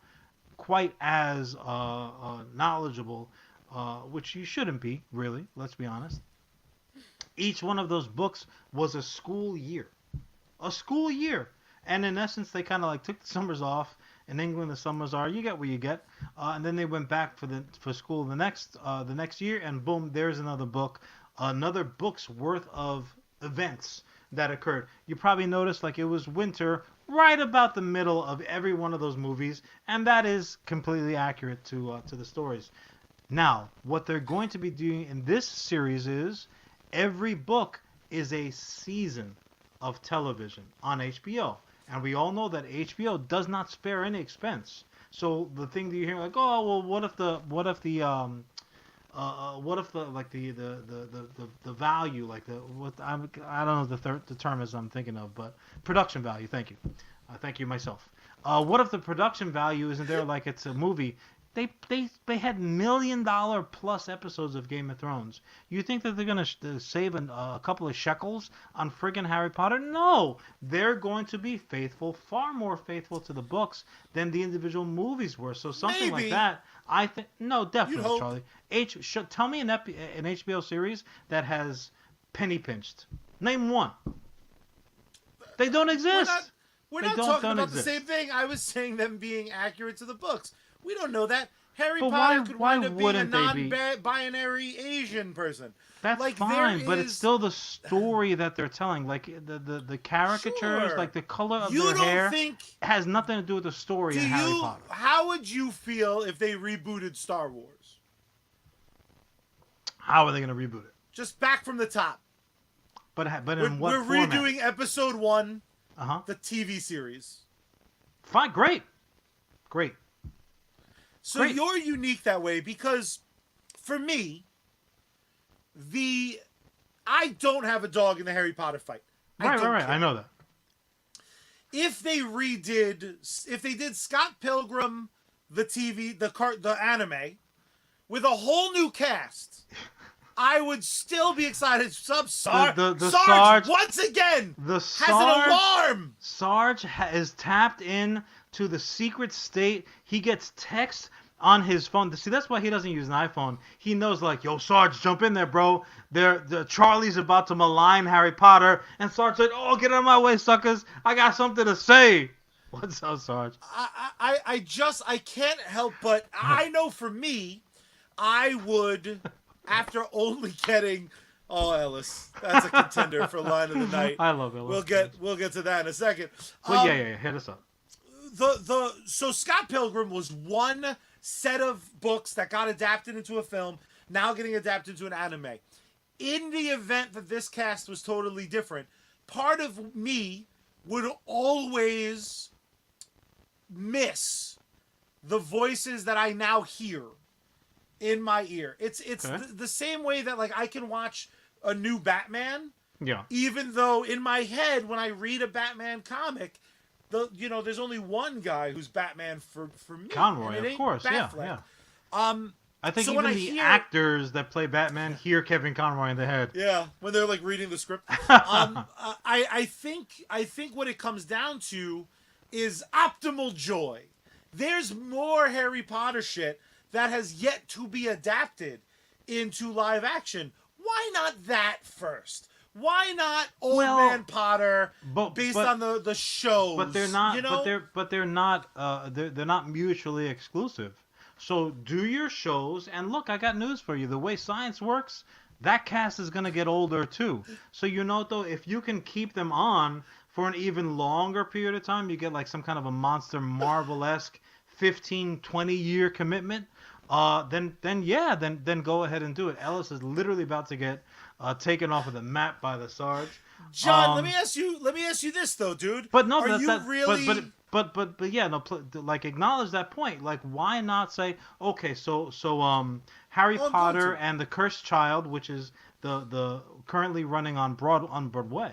quite as knowledgeable, which you shouldn't be, really, let's be honest. Each one of those books was a school year, and in essence, they kind of like took the summers off. In England, the summers are you get what you get, and then they went back for school the next year, and boom, there's another book, another book's worth of events that occurred. You probably noticed like it was winter right about the middle of every one of those movies, and that is completely accurate to the stories. Now, what they're going to be doing in this series is every book is a season of television on HBO. And we all know that HBO does not spare any expense. So the thing that you hear like, oh well, what if the like the value, like I don't know the term is I'm thinking of, but production value. Thank you, thank you myself. What if the production value isn't there like it's a movie? They had $1 million plus episodes of Game of Thrones. You think that they're gonna save a couple of shekels on friggin' Harry Potter? No, they're going to be faithful, far more faithful to the books than the individual movies were. So something like that, I think. No, definitely, Charlie. Tell me an HBO series that has penny pinched. Name one. They don't exist. We're not talking about the same thing. I was saying them being accurate to the books. We don't know that. Harry Potter could wind up being a non-binary Asian person. That's like, fine, but it's still the story that they're telling. Like the caricatures, like the color of their hair has nothing to do with the story in Harry Potter. How would you feel if they rebooted Star Wars? How are they going to reboot it? Just back from the top. But in what format? We're redoing Episode 1, the TV series. Fine, great. So you're unique that way because, for me, I don't have a dog in the Harry Potter fight. Right. I know that. If they did Scott Pilgrim, the anime, with a whole new cast, I would still be excited. Sarge once again has an alarm. Sarge is tapped in to the secret state. He gets text on his phone. See, that's why he doesn't use an iPhone. He knows, like, yo, Sarge, jump in there, bro. Charlie's about to malign Harry Potter. And Sarge said, oh, get out of my way, suckers. I got something to say. What's up, Sarge? I can't help but, I know for me, I would, after only getting... Oh, Ellis, that's a contender for line of the night. I love Ellis. We'll get to that in a second. Well, yeah, hit us up. So Scott Pilgrim was one set of books that got adapted into a film, now getting adapted into an anime. In the event that this cast was totally different, part of me would always miss the voices that I now hear in my ear. It's the same way that like I can watch a new Batman. Yeah. Even though in my head when I read a Batman comic, there's only one guy who's Batman for me. Conroy, of course. Yeah. I think even the actors that play Batman hear Kevin Conroy in the head. Yeah, when they're like reading the script. I think what it comes down to is optimal joy. There's more Harry Potter shit that has yet to be adapted into live action. Why not that first? Why not Old Man Potter based on the shows? But they're not. They're not mutually exclusive. So do your shows, and look, I got news for you. The way science works, that cast is gonna get older too. So you know though, if you can keep them on for an even longer period of time, you get like some kind of a monster Marvel-esque 15, 20-year commitment. Then go ahead and do it. Ellis is literally about to get taken off of the map by the Sarge. John, let me ask you this though, dude. But no, are you really? but yeah, no, like acknowledge that point. Like, why not say, okay, so Harry Potter and the Cursed Child, which is the currently running on Broadway,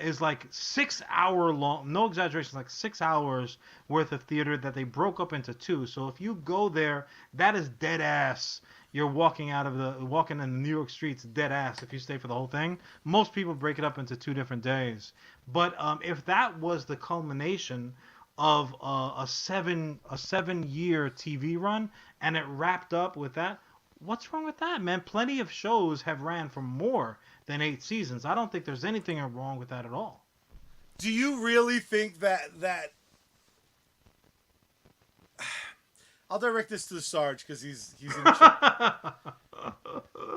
is like 6 hour long. No exaggeration, like 6 hours worth of theater that they broke up into two. So if you go there, that is dead ass. You're walking in the New York streets dead ass if you stay for the whole thing. Most people break it up into 2 different days. But if that was the culmination of a 7-year TV run and it wrapped up with that, what's wrong with that, man? Plenty of shows have ran for more than 8 seasons. I don't think there's anything wrong with that at all. Do you really think that I'll direct this to Sarge because he's in the chat.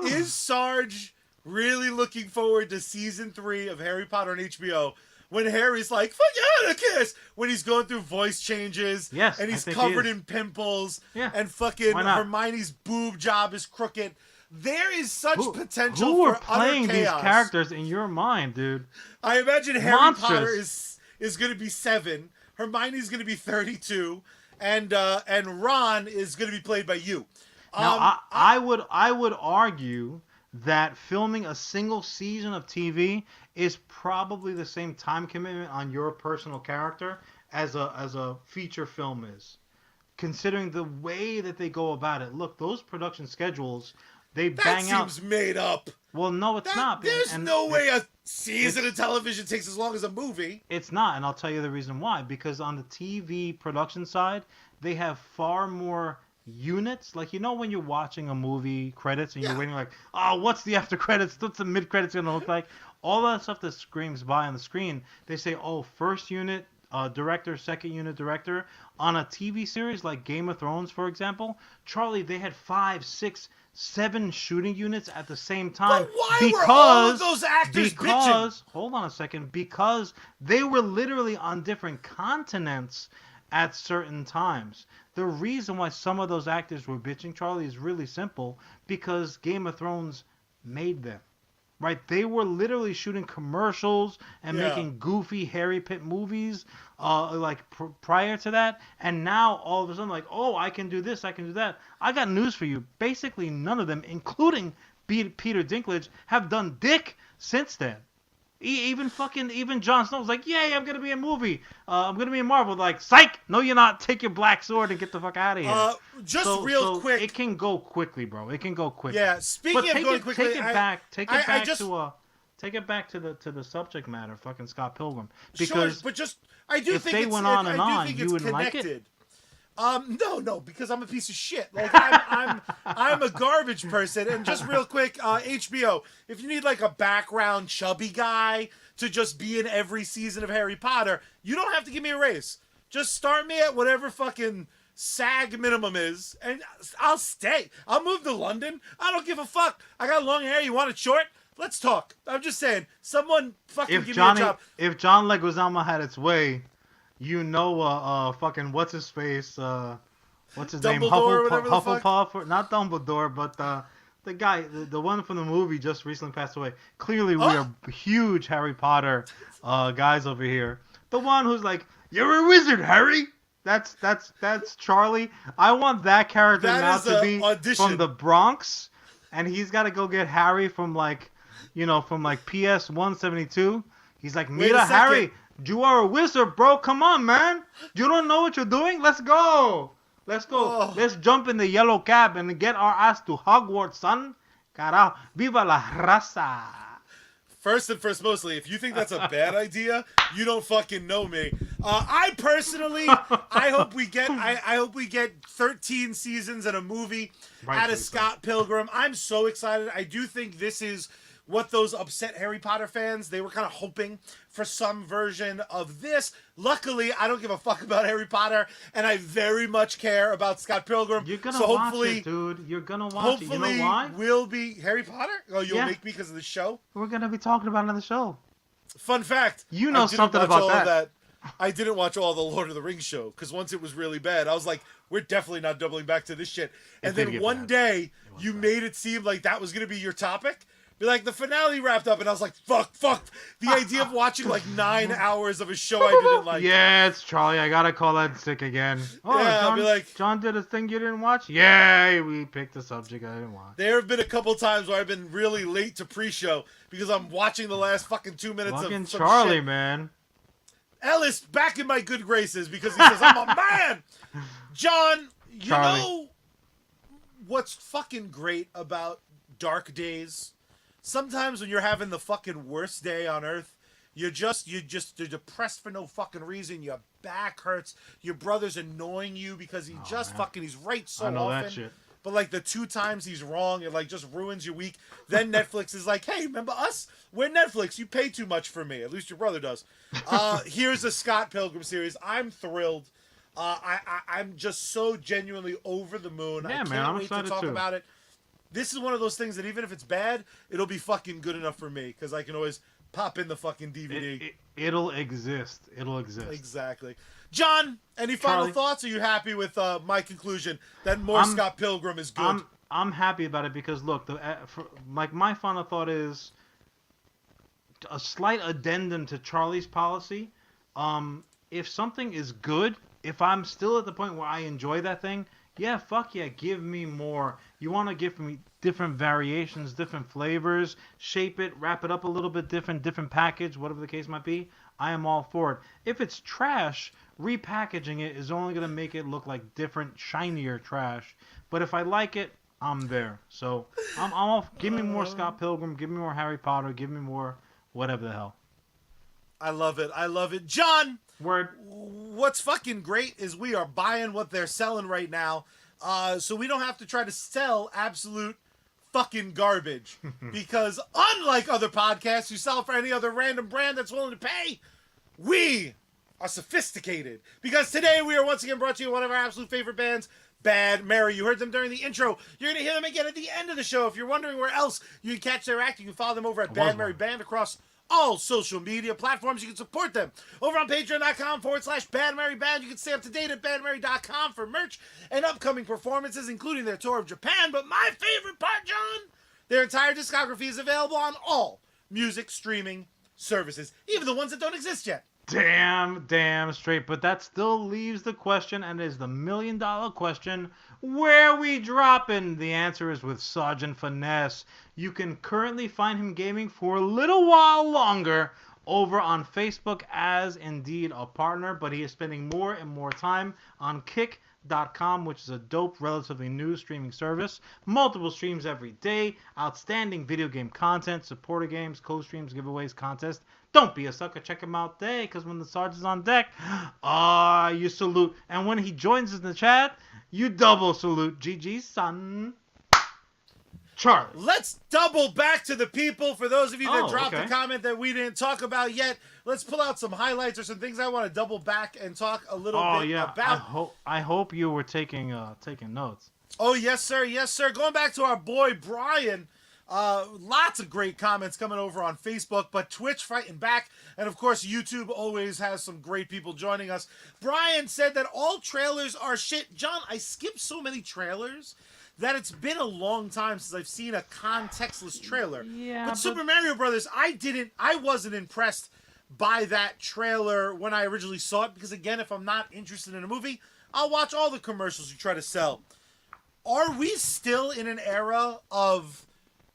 Is Sarge really looking forward to season 3 of Harry Potter on HBO when Harry's like, fuck yeah, kiss, when he's going through voice changes, yes, and he's covered in pimples, and fucking Hermione's boob job is crooked? There is such potential who for are playing utter these chaos. characters in your mind, dude? I imagine Harry Monsters. Potter is going to be 7, Hermione's going to be 32, and Ron is going to be played by you. Now, I would argue that filming a single season of TV is probably the same time commitment on your personal character as a feature film is, considering the way that they go about it. Look, those production schedules, they bang out. That seems made up. Well, no, it's not. There's no way a season of television takes as long as a movie. It's not, and I'll tell you the reason why. Because on the TV production side, they have far more units. Like, you know, when you're watching a movie credits and you're waiting like, oh, what's the after credits? What's the mid credits gonna look like? All that stuff that screams by on the screen, they say, oh, first unit director, second unit director. On a TV series like Game of Thrones, for example, Charlie, they had 5, 6, 7 shooting units at the same time. But why were all of those actors bitching? Hold on a second. Because they were literally on different continents at certain times. The reason why some of those actors were bitching, Charlie, is really simple. Because Game of Thrones made them. Right? They were literally shooting commercials and making goofy Harry Pitt movies prior to that. And now, all of a sudden, like, oh, I can do this, I can do that. I got news for you. Basically, none of them, including Peter Dinklage, have done dick since then. Even Jon Snow was like, yay, I'm going to be in a movie. I'm going to be in Marvel. Like, psych! No, you're not. Take your black sword and get the fuck out of here. Real quick. It can go quickly, bro. It can go quickly. Yeah, speaking of going quickly. Take it back to the subject matter, fucking Scott Pilgrim. Because I do if think they it's, went on I and do on, think you it's wouldn't connected. like it? No, because I'm a piece of shit. Like I'm a garbage person. And just real quick, HBO, if you need like a background chubby guy to just be in every season of Harry Potter, you don't have to give me a raise. Just start me at whatever fucking SAG minimum is, and I'll stay. I'll move to London. I don't give a fuck. I got long hair. You want it short? Let's talk. I'm just saying. Someone fucking give me a job. If John Leguizamo had its way, you know, fucking what's his face? What's his name? Hufflepuff, not Dumbledore, but the guy, the one from the movie just recently passed away. Clearly, we are huge Harry Potter guys over here. The one who's like, "You're a wizard, Harry." That's Charlie. I want that character now to be from the Bronx, and he's got to go get Harry from PS 172. He's like, Mira, Harry, you are a wizard, bro. Come on, man. You don't know what you're doing? Let's go. Oh. Let's jump in the yellow cab and get our ass to Hogwarts, son. Carajo. Viva la raza. First and first, mostly, if you think that's a bad idea, you don't fucking know me. I personally, I hope we get 13 seasons and a movie out of Scott Pilgrim. I'm so excited. I do think this is what those upset Harry Potter fans, they were kind of hoping for some version of this. Luckily, I don't give a fuck about Harry Potter, and I very much care about Scott Pilgrim. You're gonna so watch hopefully, it, dude. You're gonna watch it. hopefully, You know why? we'll be Harry Potter. Oh, you'll Yeah. make me because of the show. We're gonna be talking about it on the show. Fun fact: You know I didn't something watch about all of that. I didn't watch all the Lord of the Rings show because once it was really bad, I was like, "We're definitely not doubling back to this shit." And did then get one bad. day, you made it seem like that was gonna be your topic. Be like, the finale wrapped up, and I was like, "Fuck!" The idea of watching like 9 hours of a show I didn't like. Yeah, it's Charlie. I gotta call that sick again. Oh, Yeah, I'll John, be like- John did a thing you didn't watch. Yeah, we picked a subject I didn't watch. There have been a couple times where I've been really late to pre-show because I'm watching the last fucking 2 minutes Fucking of some Charlie, shit. man. Ellis back in my good graces because he says I'm a man. John, you Charlie. know what's fucking great about dark days? Sometimes when you're having the fucking worst day on earth, you're depressed for no fucking reason. Your back hurts. Your brother's annoying you because he's right so I know often. that shit. But like the 2 times he's wrong, it like just ruins your week. Then Netflix is like, "Hey, remember us? We're Netflix. You pay too much for me. At least your brother does." Here's a Scott Pilgrim series. I'm thrilled. I'm just so genuinely over the moon. Yeah, I man, can't I'm wait to excited talk too. about it. This is one of those things that even if it's bad, it'll be fucking good enough for me because I can always pop in the fucking DVD. It'll exist. It'll exist. Exactly. John, any final Charlie? thoughts? Are you happy with my conclusion that more Scott Pilgrim is good? I'm happy about it because look, my final thought is a slight addendum to Charlie's policy. If something is good, if I'm still at the point where I enjoy that thing, yeah, fuck yeah, give me more. You want to give me different variations, different flavors, shape it, wrap it up a little bit different package, whatever the case might be. I am all for it. If it's trash, repackaging it is only going to make it look like different, shinier trash. But if I like it, I'm there. So I'm all. Give me more Scott Pilgrim. Give me more Harry Potter. Give me more whatever the hell. I love it. I love it. John, Word. what's fucking great is we are buying what they're selling right now. So we don't have to try to sell absolute fucking garbage. Because unlike other podcasts who sell for any other random brand that's willing to pay, we are sophisticated. Because today we are once again brought to you by one of our absolute favorite bands, Bad Mary. You heard them during the intro. You're going to hear them again at the end of the show. If you're wondering where else you can catch their act, you can follow them over at Bad Mary Band across all social media platforms. You can support them over on patreon.com/Bad Mary Band. You can stay up to date at badmary.com for merch and upcoming performances, including their tour of Japan. But my favorite part, John, their entire discography is available on all music streaming services, even the ones that don't exist yet. Damn straight. But that still leaves the question, and is the $1 million question: where we dropping? The answer is with Sergeant Finesse. You can currently find him gaming for a little while longer over on Facebook as indeed a partner, but he is spending more and more time on Kick.com, which is a dope, relatively new streaming service. Multiple streams every day, outstanding video game content, supporter games, co-streams, giveaways, contests. Don't be a sucker, check him out there, because when the sergeant's on deck, you salute. And when he joins us in the chat, you double salute. GG, son. Charlie. Let's double back to the people. For those of you that dropped okay. a comment that we didn't talk about yet, let's pull out some highlights or some things I want to double back and talk a little bit about. I hope you were taking notes. Oh, yes, sir. Yes, sir. Going back to our boy Brian, lots of great comments coming over on Facebook, but Twitch fighting back. And, of course, YouTube always has some great people joining us. Brian said that all trailers are shit. John, I skipped so many trailers that it's been a long time since I've seen a contextless trailer. Yeah, but Super Mario Brothers, I wasn't impressed by that trailer when I originally saw it, because again, if I'm not interested in a movie, I'll watch all the commercials you try to sell. Are we still in an era of,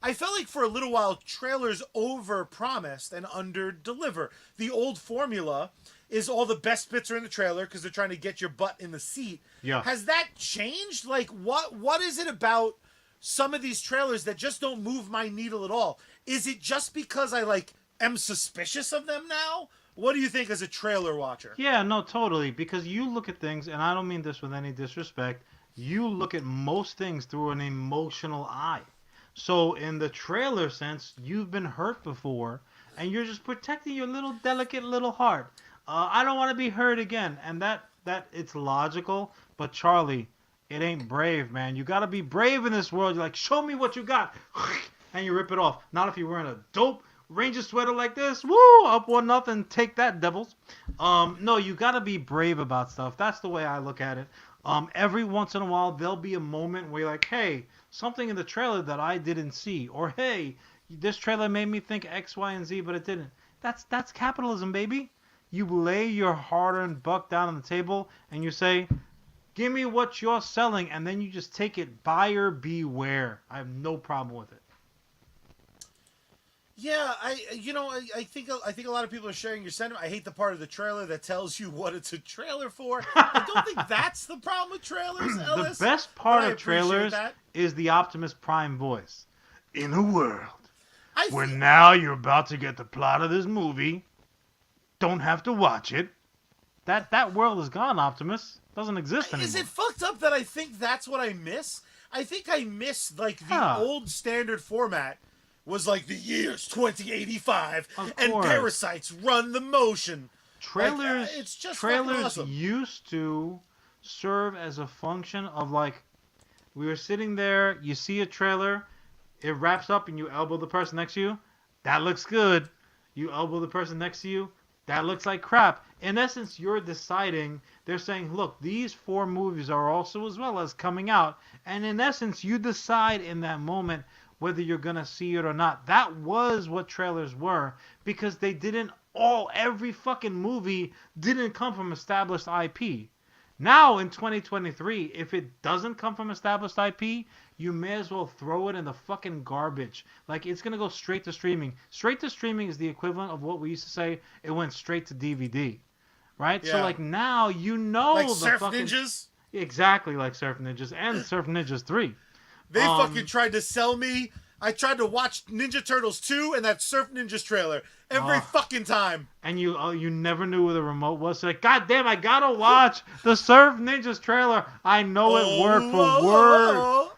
I felt like for a little while, trailers over-promised and under-deliver. The old formula is all the best bits are in the trailer because they're trying to get your butt in the seat. Yeah. Has that changed? Like, what is it about some of these trailers that just don't move my needle at all? Is it just because I, am suspicious of them now? What do you think as a trailer watcher? Yeah, no, totally. Because you look at things, and I don't mean this with any disrespect, you look at most things through an emotional eye. So in the trailer sense, you've been hurt before, and you're just protecting your little delicate little heart. I don't want to be hurt again, and that it's logical. But Charlie, it ain't brave, man. You gotta be brave in this world. You're like, show me what you got, and you rip it off. Not if you're wearing a dope Ranger sweater like this. Woo, up 1-0. Take that, Devils. No, you gotta be brave about stuff. That's the way I look at it. Every once in a while, there'll be a moment where you're like, hey, something in the trailer that I didn't see, or hey, this trailer made me think X, Y, and Z, but it didn't. That's capitalism, baby. You lay your hard-earned buck down on the table and you say, give me what you're selling, and then you just take it. Buyer beware. I have no problem with it. Yeah, I think a lot of people are sharing your sentiment. I hate the part of the trailer that tells you what it's a trailer for. I don't think that's the problem with trailers, Ellis. The best part of trailers is the Optimus Prime voice. In a world where now you're about to get the plot of this movie, don't have to watch it. That world is gone, Optimus. Doesn't exist anymore. Is it fucked up that I think that's what I miss? I think I miss like the old standard format was like the years 2085 and parasites run the motion. Trailers, like, it's just trailers awesome. used to serve as a function of like, we were sitting there, you see a trailer, it wraps up and you elbow the person next to you. That looks good. You elbow the person next to you. That looks like crap. In essence, you're deciding, they're saying, look, these 4 movies are also as well as coming out. And in essence, you decide in that moment whether you're going to see it or not. That was what trailers were, because they didn't every fucking movie didn't come from established IP. Now in 2023, if it doesn't come from established IP, you may as well throw it in the fucking garbage. Like, it's going to go straight to streaming. Straight to streaming is the equivalent of what we used to say it went straight to DVD. Right? Yeah. So, like, now you know like the Surf fucking... Ninjas? Exactly like Surf Ninjas and Surf Ninjas 3. They fucking tried to sell me. I tried to watch Ninja Turtles 2 and that Surf Ninjas trailer every fucking time. And you never knew where the remote was. So like, God damn, I gotta watch the Surf Ninjas trailer. I know it word for word.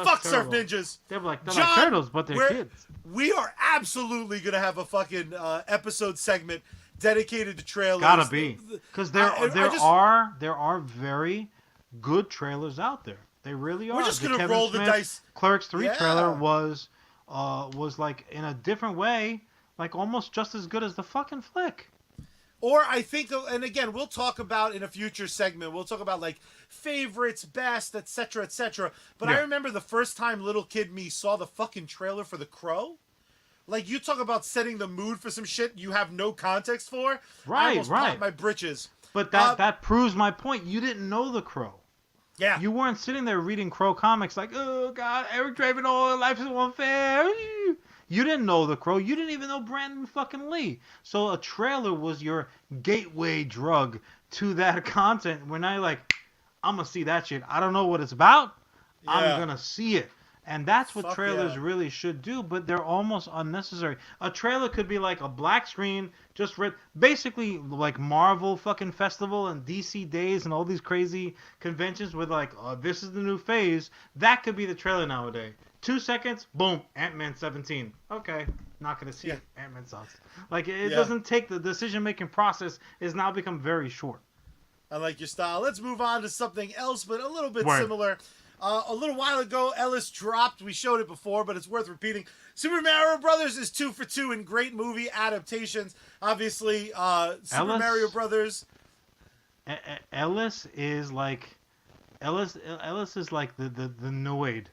Fuck Surf Ninjas. They're like turtles, but they're kids. We are absolutely gonna have a fucking episode segment dedicated to trailers. Gotta be, because there are very good trailers out there. They really are. We're just gonna roll the dice. Clerks 3 trailer was like in a different way, like almost just as good as the fucking flick. Or I think, and again, we'll talk about in a future segment. We'll talk about like favorites, best, etc., etc. But I remember the first time little kid me saw the fucking trailer for The Crow. Like, you talk about setting the mood for some shit you have no context for. I almost popped my britches. But that proves my point. You didn't know The Crow. Yeah. You weren't sitting there reading Crow comics like, oh, God, Eric Draven, oh, life is unfair. You didn't know The Crow. You didn't even know Brandon fucking Lee. So a trailer was your gateway drug to that content. Where now you're like, I'm going to see that shit. I don't know what it's about. Yeah. I'm going to see it. And that's what trailers really should do, but they're almost unnecessary. A trailer could be like a black screen, just basically like Marvel fucking Festival and DC Days and all these crazy conventions with like, this is the new phase. That could be the trailer nowadays. 2 seconds, boom, Ant-Man 17. Okay, not going to see it. Ant-Man sucks. Like, it doesn't take, the decision-making process is now become very short. I like your style. Let's move on to something else, but a little bit similar. A little while ago, Ellis dropped, we showed it before, but it's worth repeating. Super Mario Brothers is 2 for 2 in great movie adaptations. Obviously, Super Mario Brothers. Ellis is like the Noid.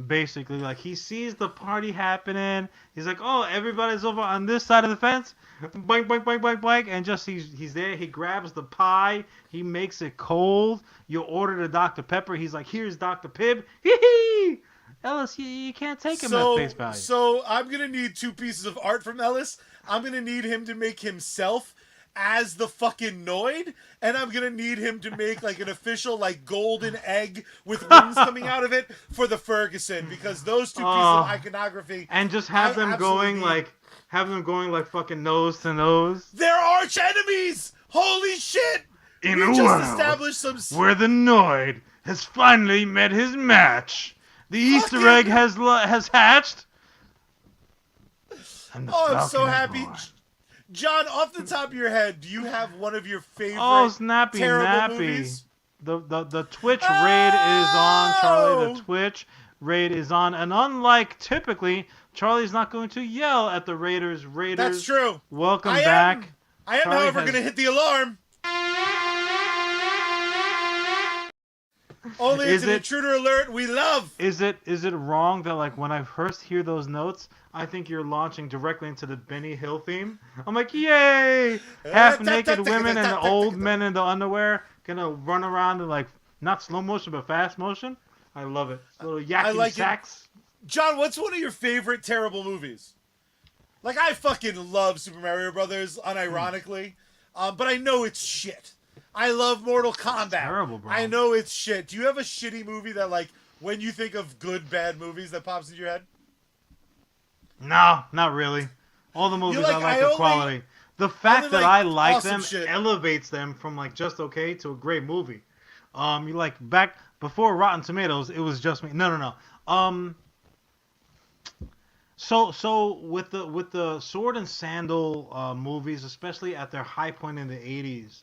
Basically, like, he sees the party happening. He's like, oh, everybody's over on this side of the fence. Boink, boink, boink, boink, boink. And just he's there. He grabs the pie. He makes it cold. You order the Dr. Pepper. He's like, here's Dr. Pibb. Hee-hee! Ellis, you can't take him at face value. So I'm going to need 2 pieces of art from Ellis. I'm going to need him to make himself as the fucking Noid, and I'm gonna need him to make like an official like golden egg with wings coming out of it for the Ferguson, because those 2 pieces of iconography, and just have them going like fucking nose to nose. They're arch enemies. Holy shit! In a world where the Noid has finally met his match, The Easter egg has hatched. And the Oh, I'm Falcon so is happy. born. John, off the top of your head, do you have one of your favorite Oh, snappy terrible nappy. movies? The Twitch raid is on, Charlie. The Oh! Twitch raid is on. And unlike typically, Charlie's not going to yell at the Raiders. That's true. Welcome I back. am, Charlie however, going to hit the alarm. Only it's an intruder alert we love. Is it wrong that like when I first hear those notes, I think you're launching directly into the Benny Hill theme? I'm like, yay! Half naked women and the old men in the underwear gonna run around in like not slow motion but fast motion. I love it. Little yakking sacks. John, what's one of your favorite terrible movies? Like I fucking love Super Mario Brothers, unironically, but I know it's shit. I love Mortal Kombat. It's terrible, bro. I know it's shit. Do you have a shitty movie that, like, when you think of good, bad movies that pops into your head? No, not really. All the movies I like the quality. The fact that I like awesome them elevates them from like just okay to a great movie. You like back before Rotten Tomatoes, it was just me. No. So with the sword and sandal movies, especially at their high point in the 80s.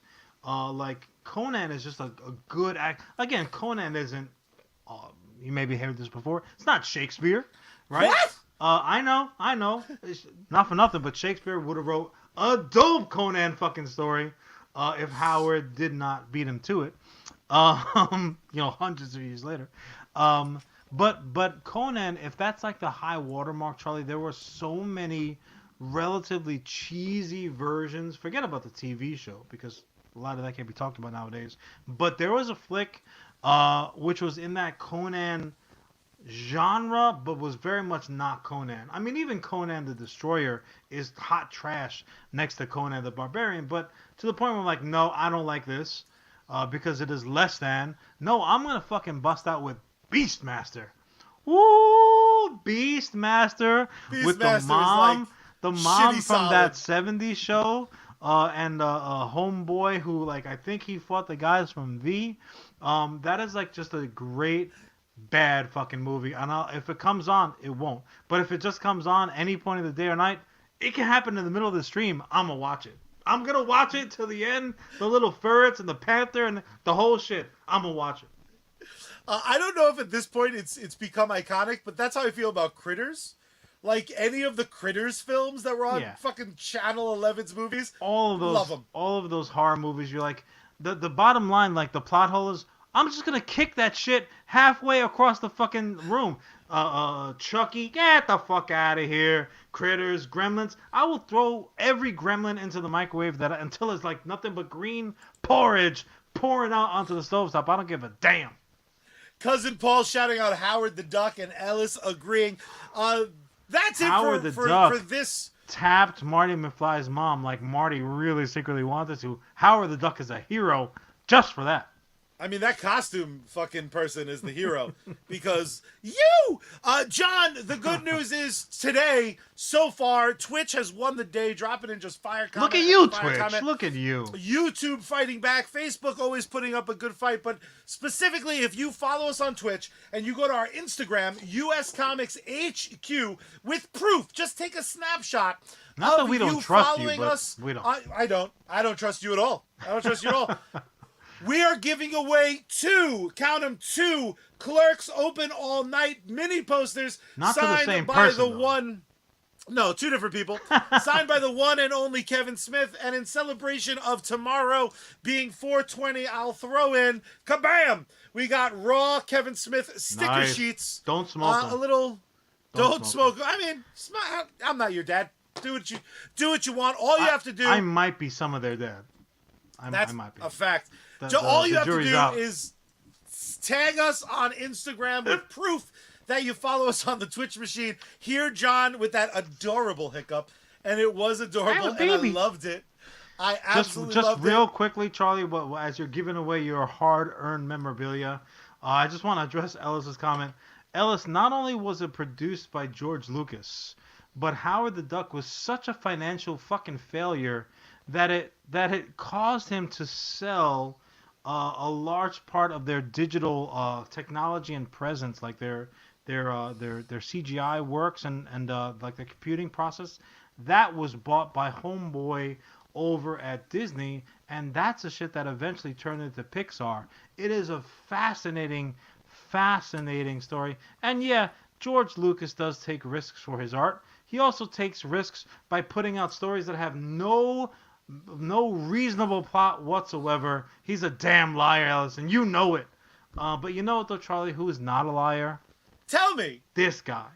Like Conan is just a good act. Again, Conan isn't. You maybe heard this before. It's not Shakespeare, right? What? I know. It's not for nothing, but Shakespeare would have wrote a dope Conan fucking story if Howard did not beat him to it. Hundreds of years later. But Conan, if that's like the high watermark, Charlie, there were so many relatively cheesy versions. Forget about the TV show because a lot of that can't be talked about nowadays. But there was a flick which was in that Conan genre, but was very much not Conan. I mean, even Conan the Destroyer is hot trash next to Conan the Barbarian. But to the point where I'm like, no, I don't like this because it is less than. No, I'm going to fucking bust out with Beastmaster. Woo! Beastmaster with the mom. Like the mom from solid. That 70s show. And a homeboy who, like, I think he fought the guys from V. That is, like, just a great, bad fucking movie. And if it comes on, it won't. But if it just comes on any point of the day or night, it can happen in the middle of the stream. I'm going to watch it. I'm going to watch it till the end. The little ferrets and the panther and the whole shit. I'm going to watch it. I don't know if at this point it's become iconic, but that's how I feel about Critters. Like any of the Critters films that were on fucking Channel 11's movies. All of those, love them. All of those horror movies, you're like, the bottom line, like the plot hole is, I'm just going to kick that shit halfway across the fucking room. Chucky, get the fuck out of here. Critters, Gremlins. I will throw every gremlin into the microwave until it's like nothing but green porridge pouring out onto the stovetop. I don't give a damn. Cousin Paul shouting out Howard the Duck and Ellis agreeing. That's Howard it for this. Tapped Marty McFly's mom like Marty really secretly wanted to. Howard the Duck is a hero just for that. I mean, that costume fucking person is the hero. Because John, the good news is today, so far, Twitch has won the day, dropping in just fire comment. Look at you, Twitch. Look at you. YouTube fighting back. Facebook always putting up a good fight. But specifically, if you follow us on Twitch and you go to our Instagram, USComics HQ, with proof, just take a snapshot. Not that we don't trust you, but us. We don't. I don't. I don't trust you at all. I don't trust you at all. We are giving away two Clerks Open All Night mini posters signed by the one. No, two different people. Signed by the one and only Kevin Smith. And in celebration of tomorrow being 420, I'll throw in, kabam! We got raw Kevin Smith sticker sheets. Don't smoke them. A little. Don't smoke. I mean, I'm not your dad. Do what you want. All you have to do. I might be some of their dad. That's I might be. A fact. All you have to do is tag us on Instagram with proof that you follow us on the Twitch machine. Here, John, with that adorable hiccup. And it was adorable, and I loved it. I absolutely loved it. Just real quickly, Charlie, as you're giving away your hard-earned memorabilia, I just want to address Ellis's comment. Ellis, not only was it produced by George Lucas, but Howard the Duck was such a financial fucking failure that it caused him to sell a large part of their digital technology and presence, like their their CGI works and like the computing process, that was bought by Homeboy over at Disney, and that's the shit that eventually turned into Pixar. It is a fascinating story. And yeah, George Lucas does take risks for his art. He also takes risks by putting out stories that have no reasonable plot whatsoever. He's a damn liar, Allison. You know it. But you know what though, Charlie? Who is not a liar? Tell me. This guy.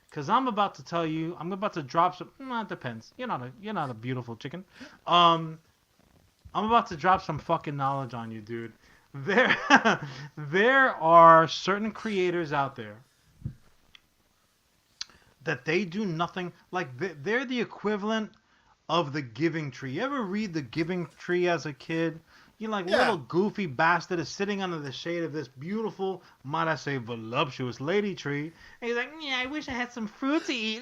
Cause I'm about to tell you, I'm about to drop some. It depends. You're not a beautiful chicken. I'm about to drop some fucking knowledge on you, dude. There, there are certain creators out there that they do nothing like they're the equivalent of the Giving Tree. You ever read the Giving Tree as a kid? You like little goofy bastard is sitting under the shade of this beautiful, might I say, voluptuous lady tree. And he's like, yeah, I wish I had some fruit to eat.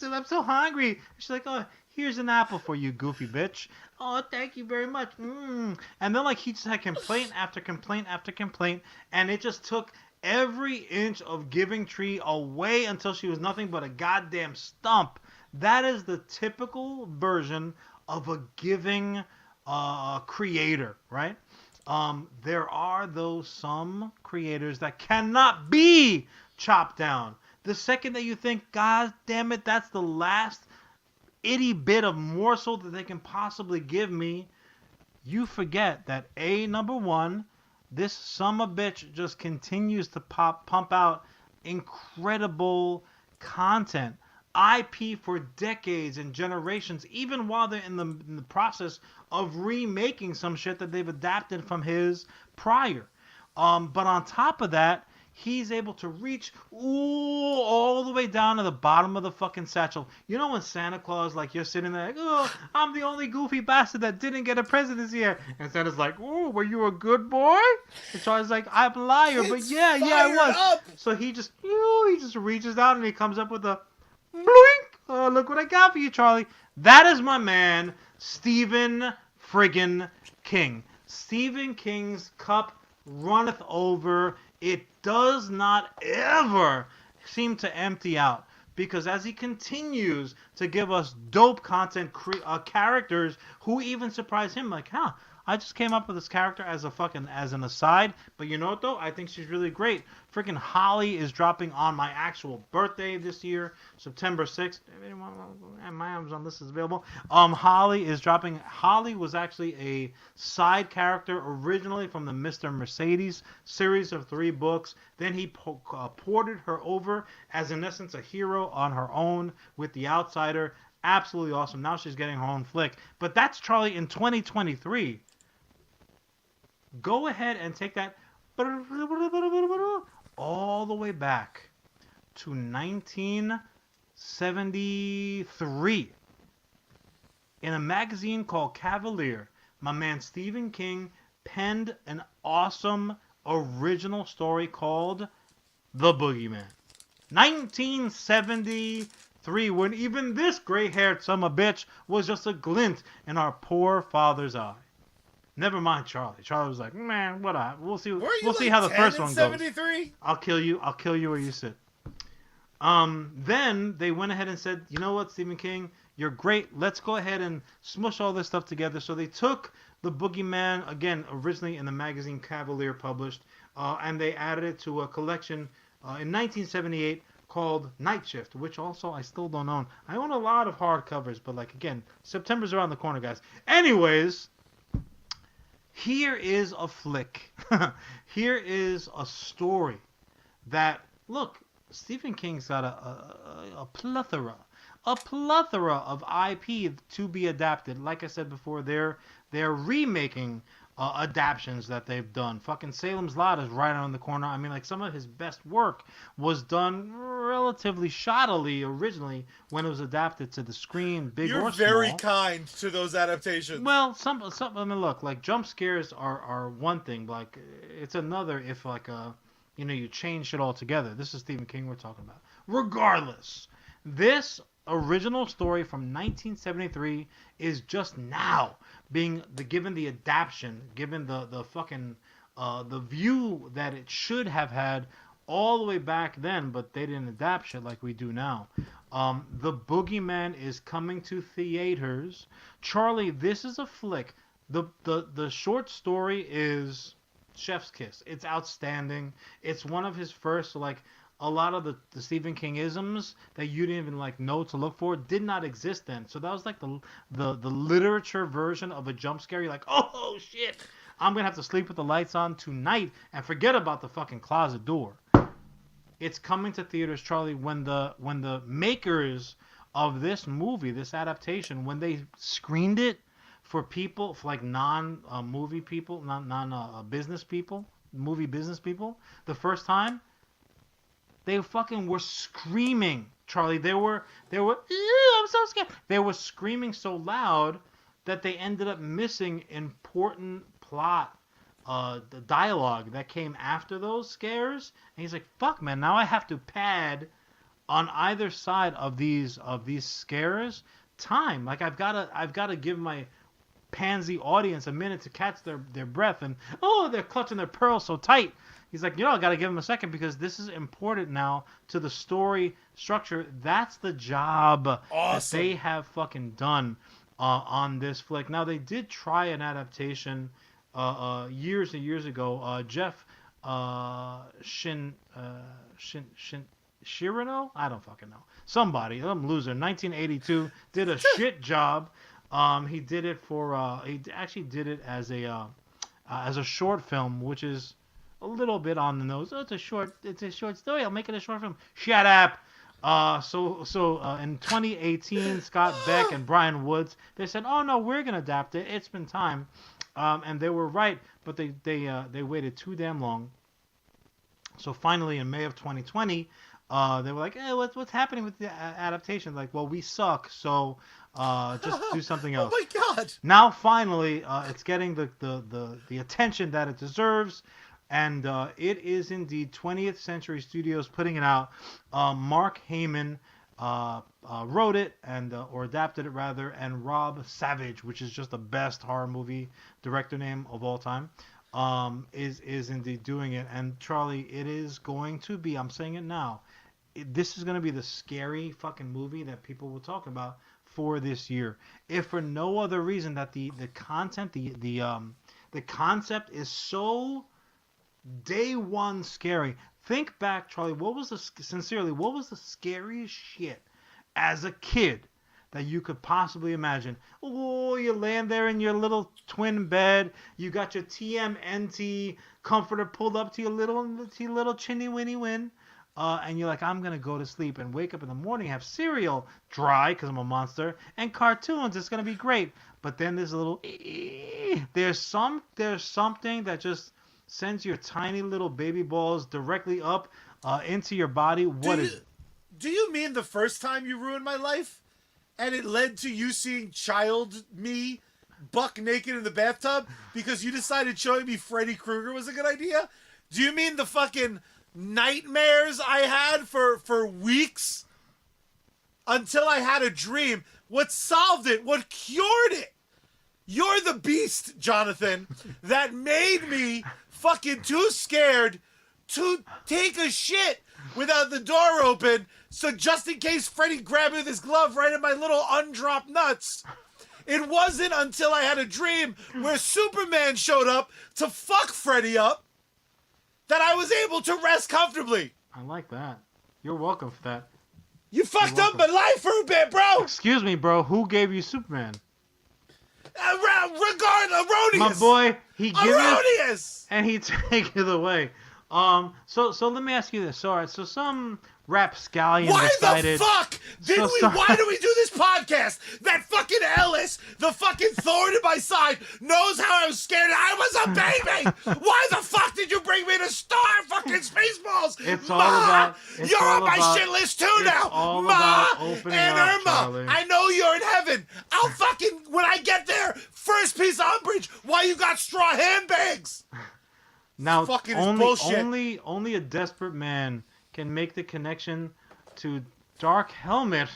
I'm so hungry. She's like, oh, here's an apple for you, goofy bitch. Oh, thank you very much. And then like he just had complaint after complaint after complaint, and it just took every inch of Giving Tree away until she was nothing but a goddamn stump. That is the typical version of a giving creator, right? There are some creators that cannot be chopped down. The second that you think, God damn it, that's the last itty bit of morsel that they can possibly give me, you forget that number one, this summer bitch just continues to pump out incredible content. IP for decades and generations, even while they're in the process of remaking some shit that they've adapted from his prior. But on top of that, he's able to reach all the way down to the bottom of the fucking satchel. You know when Santa Claus, like, you're sitting there like, oh, I'm the only goofy bastard that didn't get a present this year. And Santa's like, oh, were you a good boy? And Charlie's like, I'm a liar, but yeah, I was. Up. So he just reaches out and he comes up with a blink. Oh, look what I got for you, Charlie. That is my man, Stephen friggin' King. Stephen King's cup runneth over. It does not ever seem to empty out. Because as he continues to give us dope content, characters who even surprise him, like, I just came up with this character as an aside, but you know what though? I think she's really great. Freaking Holly is dropping on my actual birthday this year, September 6th. My Amazon list is available. Holly is dropping. Holly was actually a side character originally from the Mr. Mercedes series of 3 books. Then he ported her over as in essence a hero on her own with The Outsider. Absolutely awesome. Now she's getting her own flick. But that's Charlie in 2023. Go ahead and take that all the way back to 1973. In a magazine called Cavalier, my man Stephen King penned an awesome original story called The Boogeyman. 1973, when even this gray-haired son of a bitch was just a glint in our poor father's eye. Never mind Charlie. Charlie was like, man, what up? We'll see. We'll see how the first one goes. I'll kill you where you sit. Then they went ahead and said, you know what, Stephen King, you're great. Let's go ahead and smush all this stuff together. So they took The Boogeyman, again, originally in the magazine Cavalier published, and they added it to a collection in 1978 called Night Shift, which also I still don't own. I own a lot of hardcovers, but like, again, September's around the corner, guys. Anyways, here is a flick. Here is a story that, look, Stephen King's got a plethora of IP to be adapted. Like I said before, they're remaking adaptions that they've done. Fucking Salem's Lot is right around the corner. I mean, like, some of his best work was done relatively shoddily originally when it was adapted to the screen, big or small. You're very kind to those adaptations. Well, some I mean, look, like, jump scares are one thing, but like, it's another if, like, you change shit altogether. This is Stephen King we're talking about. Regardless, this original story from 1973 is just now being given the adaptation, given the fucking the view that it should have had all the way back then, but they didn't adapt shit like we do now. The Boogeyman is coming to theaters. Charlie, this is a flick. The short story is chef's kiss. It's outstanding. It's one of his first, like, a lot of the Stephen King isms that you didn't even like know to look for did not exist then. So that was like the literature version of a jump scare. You're like, oh shit, I'm gonna have to sleep with the lights on tonight and forget about the fucking closet door. It's coming to theaters, Charlie. When the makers of this movie, this adaptation, when they screened it for people, for like non movie people, non business people, movie business people, the first time, they fucking were screaming, Charlie. They were, I'm so scared. They were screaming so loud that they ended up missing important plot, the dialogue that came after those scares. And he's like, fuck, man, now I have to pad on either side of these scares time. Like, I've gotta give my pansy audience a minute to catch their breath, and they're clutching their pearls so tight. He's like, I got to give him a second because this is important now to the story structure. That's the job that they have fucking done on this flick. Now, they did try an adaptation years and years ago. Jeff Shirano? I don't fucking know. Somebody, some loser, 1982, did a shit job. He did it for. He actually did it as a short film, which is a little bit on the nose. Oh, it's a short story. I'll make it a short film. Shut up. So in 2018, Scott Beck and Brian Woods, they said, "Oh no, we're gonna adapt it. It's been time," and they were right, but they waited too damn long. So finally, in May of 2020, they were like, "Hey, what's happening with the adaptation?" Like, well, we suck, so just do something else. Oh my god! Now finally, it's getting the attention that it deserves. And it is indeed 20th Century Studios putting it out. Mark Heyman wrote it or adapted it rather, and Rob Savage, which is just the best horror movie director name of all time, is indeed doing it. And Charlie, it is going to be. I'm saying it now. This is going to be the scary fucking movie that people will talk about for this year, if for no other reason that the content, the concept is so day one scary. Think back, Charlie. What was the scariest shit as a kid that you could possibly imagine? Oh, you land there in your little twin bed. You got your TMNT comforter pulled up to your little chinny winny win. And you're like, I'm gonna go to sleep and wake up in the morning, have cereal dry because I'm a monster, and cartoons. It's gonna be great. But then there's a little, there's something that just sends your tiny little baby balls directly up into your body. Do you mean the first time you ruined my life, and it led to you seeing child me buck naked in the bathtub because you decided showing me Freddy Krueger was a good idea? Do you mean the fucking nightmares I had for weeks until I had a dream? What solved it? What cured it? You're the beast, Jonathan, that made me fucking too scared to take a shit without the door open, so just in case Freddy grabbed me with his glove right in my little undropped nuts. It wasn't until I had a dream where Superman showed up to fuck Freddy up that I was able to rest comfortably. I like that. You're welcome for that. You fucked up my life for a bit, bro. Excuse me, bro. Who gave you Superman? Erroneous. My boy, he gives Erroneous. And he take it away. So let me ask you this. All right, so some rapscallion decided. Why the fuck why do we do this podcast? That fucking Ellis, the fucking thorn in my side, knows how I was scared. I was a baby. Why the fuck did you bring me to Star fucking Spaceballs? It's Ma, all about. You're on my shit list too now. All Ma about opening and up, Irma. Charlie. I know you're in heaven. I'll fucking when I get there, first piece of umbrage. Why you got straw handbags? Now, bullshit. only a desperate man can make the connection to Dark Helmet,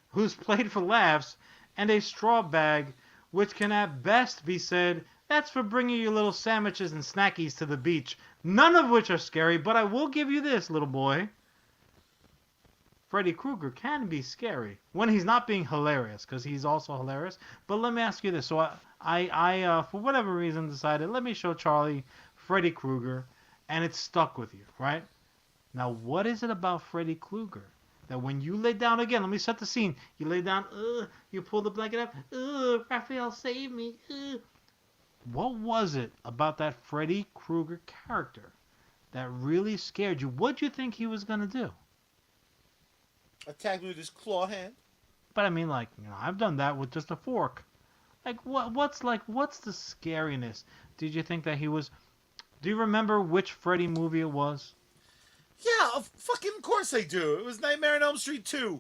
who's played for laughs, and a straw bag, which can at best be said, that's for bringing your little sandwiches and snackies to the beach. None of which are scary, but I will give you this, little boy. Freddy Krueger can be scary when he's not being hilarious, because he's also hilarious. But let me ask you this. So I for whatever reason, decided, let me show Charlie Freddy Krueger, and it stuck with you, right? Now, what is it about Freddy Krueger that when you lay down again, let me set the scene. You lay down, you pull the blanket up, Raphael, save me. What was it about that Freddy Krueger character that really scared you? What'd you think he was going to do? Attack me with his claw hand. But I mean, like, I've done that with just a fork. Like, what's the scariness? Did you think that he was... Do you remember which Freddy movie it was? Yeah, of course I do. It was Nightmare on Elm Street 2.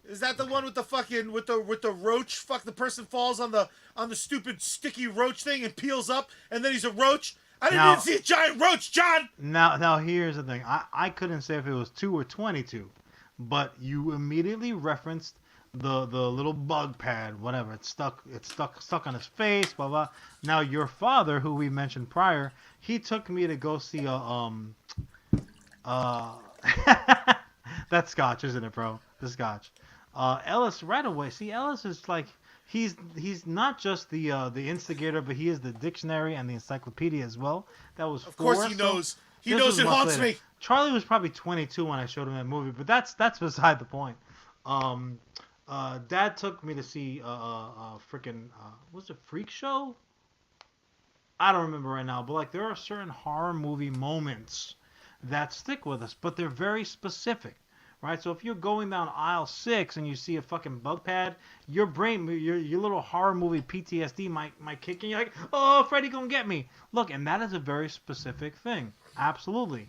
Is that the one with the fucking with the roach? Fuck, the person falls on the stupid sticky roach thing and peels up, and then he's a roach. I didn't even see a giant roach, John. Now here's the thing. I couldn't say if it was 2 or 22, but you immediately referenced the little bug pad, whatever. It's stuck on his face, blah blah. Now your father, who we mentioned prior, he took me to go see that's Scotch, isn't it, bro? The Scotch. Ellis right away. See, Ellis is like he's not just the instigator, but he is the dictionary and the encyclopedia as well. That was of course he knows. He knows it haunts me. Charlie was probably 22 when I showed him that movie, but that's beside the point. Dad took me to see freaking was it Freak Show? I don't remember right now, but like there are certain horror movie moments that stick with us, but they're very specific, right? So if you're going down aisle 6 and you see a fucking bug pad, your brain, your little horror movie PTSD might kick in. You're like, oh, Freddy gonna get me. Look, and that is a very specific thing, absolutely.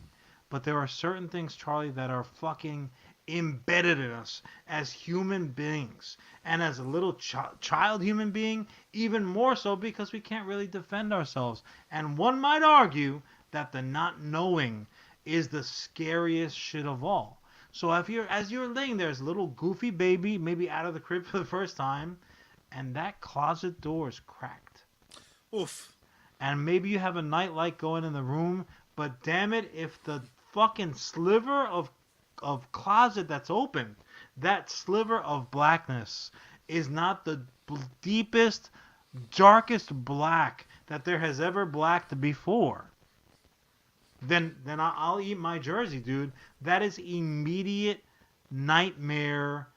But there are certain things, Charlie, that are fucking embedded in us as human beings, and as a little child human being, even more so because we can't really defend ourselves. And one might argue that the not knowing is the scariest shit of all. So as you're laying there as a little goofy baby, maybe out of the crib for the first time, and that closet door is cracked. Oof. And maybe you have a nightlight going in the room, but damn it, if the fucking sliver of closet that's open, that sliver of blackness is not the deepest, darkest black that there has ever blacked before, then I'll eat my jersey, dude. That is immediate nightmare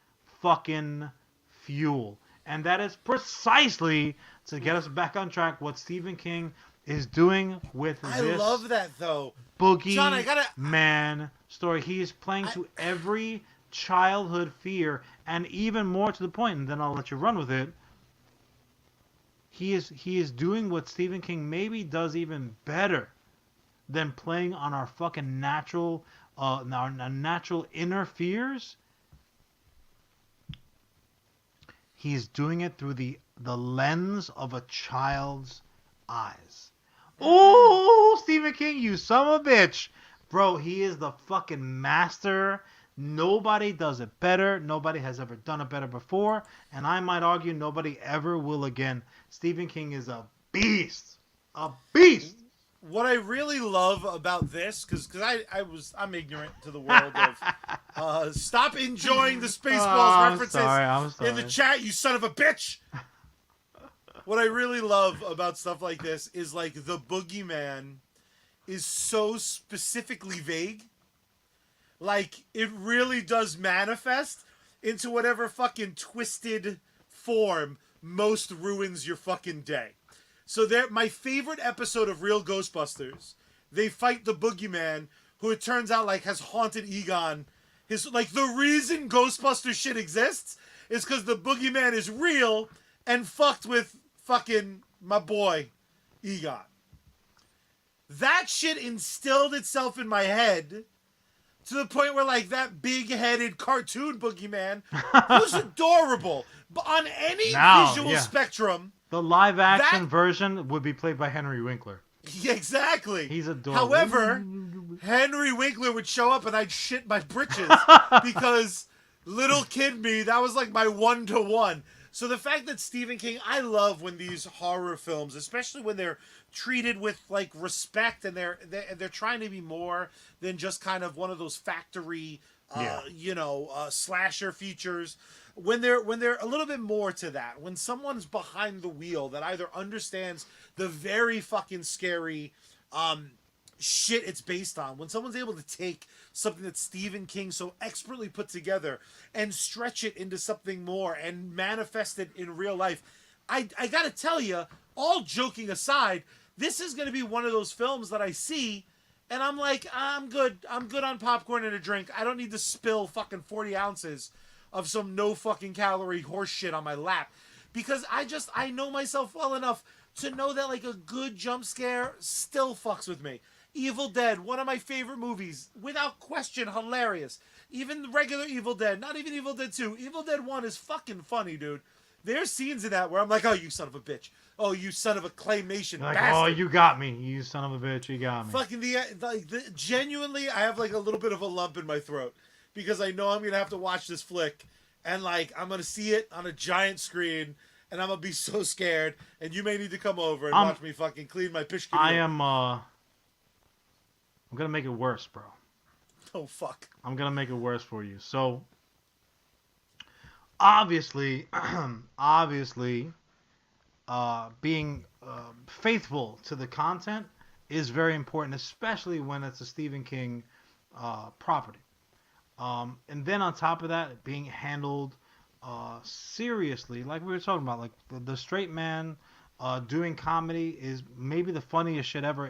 fucking fuel. And that is precisely, to get us back on track, what Stephen King is doing with this. I love that, though. Boogeyman story. He is playing to every childhood fear, and even more to the point, and then I'll let you run with it. He is doing what Stephen King maybe does even better than playing on our fucking natural inner fears. He's doing it through the lens of a child's eyes. Oh, Stephen King, you son of a bitch. Bro, he is the fucking master. Nobody does it better. Nobody has ever done it better before. And I might argue nobody ever will again. Stephen King is a beast. A beast. What I really love about this, because I'm ignorant to the world of stop enjoying the Spaceballs references in the chat, you son of a bitch. What I really love about stuff like this is like the boogeyman is so specifically vague. Like it really does manifest into whatever fucking twisted form most ruins your fucking day. So my favorite episode of Real Ghostbusters, they fight the boogeyman, who it turns out like has haunted Egon. The reason Ghostbusters shit exists is because the boogeyman is real and fucked with fucking my boy Egon. That shit instilled itself in my head to the point where like that big-headed cartoon boogeyman was adorable, but on any visual spectrum. The live-action version would be played by Henry Winkler. Yeah, exactly. He's adorable. However, Henry Winkler would show up and I'd shit my britches because little kid me, that was like my 1-to-1. So the fact that Stephen King, I love when these horror films, especially when they're treated with like respect and they're trying to be more than just kind of one of those factory, Yeah. slasher features. When they're a little bit more to that, when someone's behind the wheel that either understands the very fucking scary shit it's based on, when someone's able to take something that Stephen King so expertly put together and stretch it into something more and manifest it in real life, I gotta tell you, all joking aside, this is gonna be one of those films that I see and I'm like, I'm good on popcorn and a drink. I don't need to spill fucking 40 ounces of some no fucking calorie horse shit on my lap, because I know myself well enough to know that like a good jump scare still fucks with me. Evil Dead, one of my favorite movies, without question, hilarious. Even the regular Evil Dead, not even Evil Dead 2. Evil Dead 1 is fucking funny, dude. There's scenes in that where I'm like, oh, you son of a bitch. Oh, you son of a claymation Like, bastard. oh, you got me. You son of a bitch. You got me. Fucking genuinely, I have like a little bit of a lump in my throat because I know I'm going to have to watch this flick and like I'm going to see it on a giant screen and I'm going to be so scared and you may need to come over and watch me fucking clean my pishkito. I'm going to make it worse, bro. Oh, fuck. I'm going to make it worse for you. So, obviously, being faithful to the content is very important, especially when it's a Stephen King property. And then on top of that, being handled seriously, like we were talking about, like the straight man doing comedy is maybe the funniest shit ever.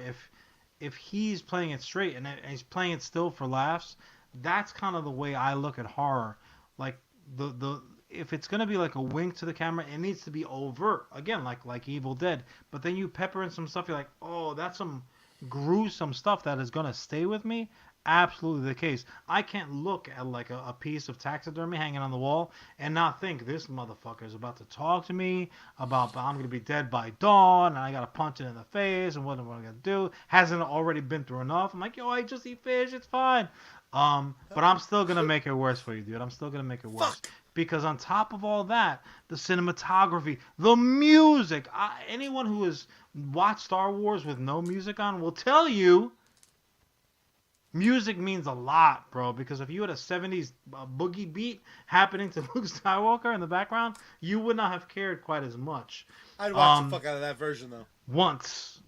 If he's playing it straight and he's playing it still for laughs, that's kind of the way I look at horror. Like the if it's gonna be like a wink to the camera, it needs to be overt. Again, like Evil Dead. But then you pepper in some stuff, you're like, oh, that's some gruesome stuff that is gonna stay with me. Absolutely the case. I can't look at like a piece of taxidermy hanging on the wall and not think this motherfucker is about to talk to me about I'm gonna be dead by dawn and I gotta punch it in the face and what am I gonna do? Hasn't already been through enough. I'm like, yo, I just eat fish, it's fine. But I'm still gonna make it worse for you, dude. I'm still gonna make it worse. Fuck. Because on top of all that, the cinematography, the music, anyone who has watched Star Wars with no music on will tell you music means a lot, bro. Because if you had a 70s boogie beat happening to Luke Skywalker in the background, you would not have cared quite as much. I'd watch the fuck out of that version, though. Once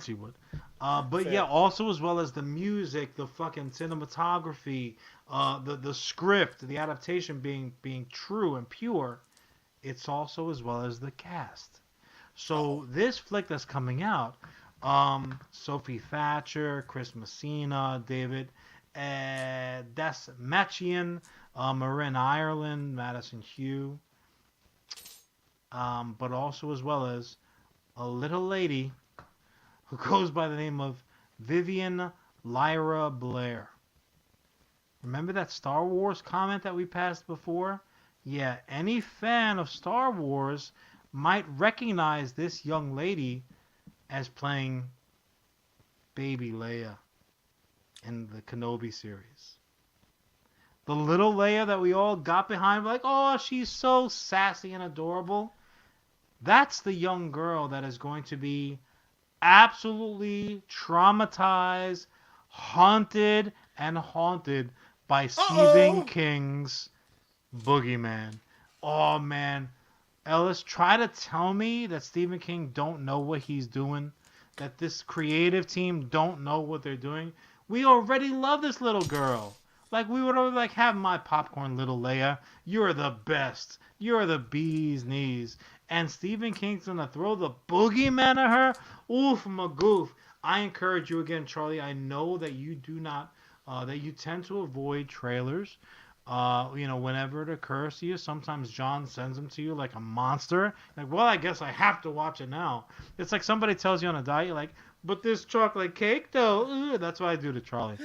you would. But Fair. yeah, also as well as the music, the fucking cinematography, the script, the adaptation being true and pure, it's also as well as the cast. So this flick that's coming out, Sophie Thatcher, Chris Messina, David Desmachian, Marin Ireland, Madison Hugh, but also as well as a little lady who goes by the name of Vivian Lyra Blair. Remember that Star Wars comment that we passed before? Yeah, any fan of Star Wars might recognize this young lady as playing Baby Leia in the Kenobi series. The little Leia that we all got behind, like, oh, she's so sassy and adorable. That's the young girl that is going to be absolutely traumatized, haunted by Stephen King's Boogeyman. Oh, man. Ellis, try to tell me that Stephen King don't know what he's doing, that this creative team don't know what they're doing. We already love this little girl. Like, we would already like, have my popcorn, little Leia. You're the best. You're the bee's knees. And Stephen King's gonna throw the boogeyman at her? Oof, magoof. I encourage you again, Charlie. I know that you do not, that you tend to avoid trailers. Whenever it occurs to you, sometimes John sends them to you like a monster. Like, well, I guess I have to watch it now. It's like somebody tells you on a diet, you're like, but this chocolate cake, though, that's what I do to Charlie.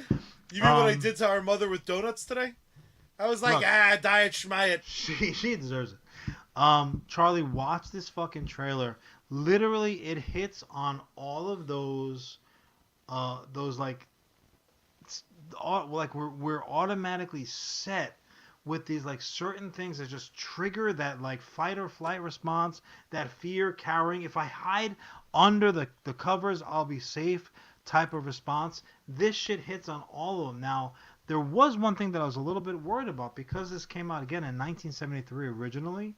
You mean what I did to our mother with donuts today? I was like, look, diet schmiet. She deserves it. Charlie, watch this fucking trailer. Literally, it hits on all of those like we're automatically set with these like certain things that just trigger that like fight or flight response, that fear, cowering. If I hide under the covers, I'll be safe type of response. This shit hits on all of them. Now, there was one thing that I was a little bit worried about because this came out again in 1973 originally.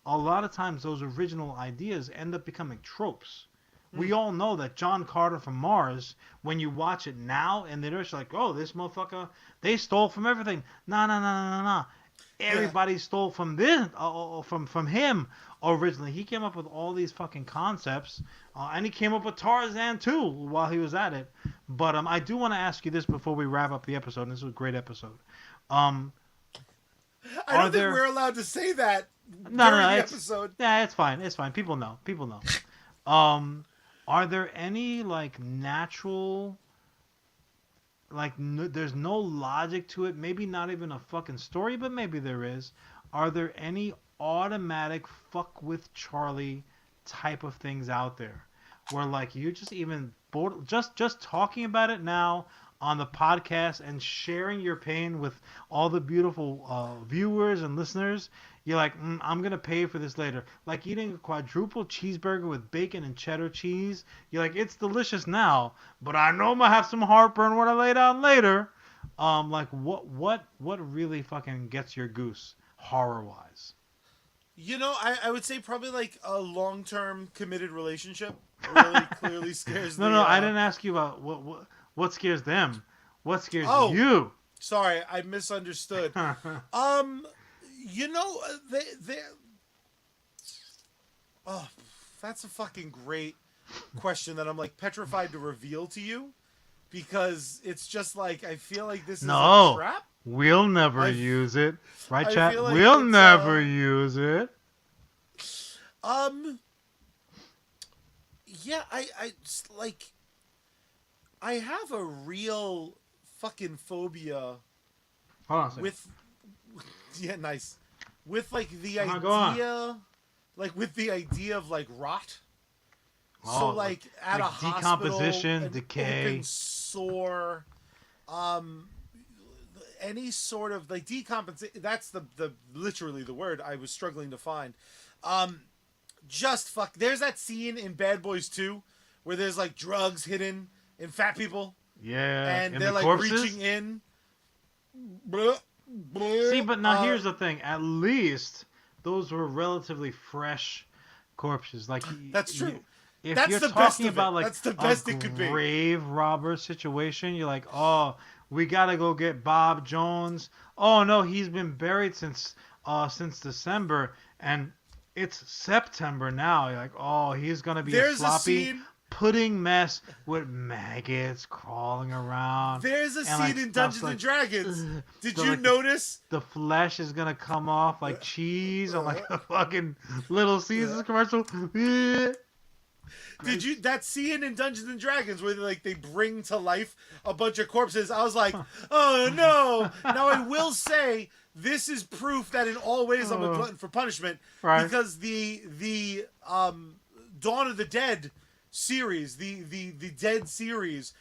A lot of times those original ideas end up becoming tropes. We all know that John Carter from Mars, when you watch it now, and they're just like, oh, this motherfucker, they stole from everything. Nah, nah, nah, nah, nah, nah. Everybody stole from this, from him originally. He came up with all these fucking concepts, and he came up with Tarzan too while he was at it. But I do want to ask you this before we wrap up the episode. And this was a great episode. I don't think we're allowed to say that during the episode. Yeah, it's fine. It's fine. People know. People know. Are there any like natural, there's no logic to it? Maybe not even a fucking story, but maybe there is. Are there any automatic fuck with Charlie type of things out there, where like you just even just talking about it now on the podcast and sharing your pain with all the beautiful viewers and listeners? You're like, I'm going to pay for this later. Like eating a quadruple cheeseburger with bacon and cheddar cheese. You're like, it's delicious now, but I know I'm going to have some heartburn when I lay down later. Like, what really fucking gets your goose, horror-wise? You know, I would say probably like a long-term committed relationship really clearly scares No, I didn't ask you about what scares them. What scares you? Sorry, I misunderstood. You know, they. Oh, that's a fucking great question that I'm like petrified to reveal to you, because it's just like I feel like this is a trap. We'll never use it, right, chat? Like we'll never use it. Yeah, I like. I have a real fucking phobia. Hold on a second. With. Yeah, nice. With like the idea, of like rot. So like at a hospital, decomposition, decay, open sore, any sort of like decompensation. That's the literally the word I was struggling to find. Just fuck. There's that scene in Bad Boys 2 where there's like drugs hidden in fat people. Yeah, and they're like corpses? Reaching in. Blah. See, but now here's the thing. At least those were relatively fresh corpses. Like that's true. If that's you're the talking best about like that's the best it could be. Grave robber situation, you're like, oh, we gotta go get Bob Jones. Oh no, he's been buried since December, and it's September now. You're like, oh, he's gonna be a sloppy pudding mess with maggots crawling around. There's a scene in Dungeons and Dragons. Did you notice? The flesh is gonna come off like cheese on like a fucking Little Caesars commercial. Did you that scene in Dungeons and Dragons where they bring to life a bunch of corpses? I was like, oh no. Now I will say this is proof that in all ways I'm a glutton for punishment, right? Because the Dawn of the Dead series, the Dead series,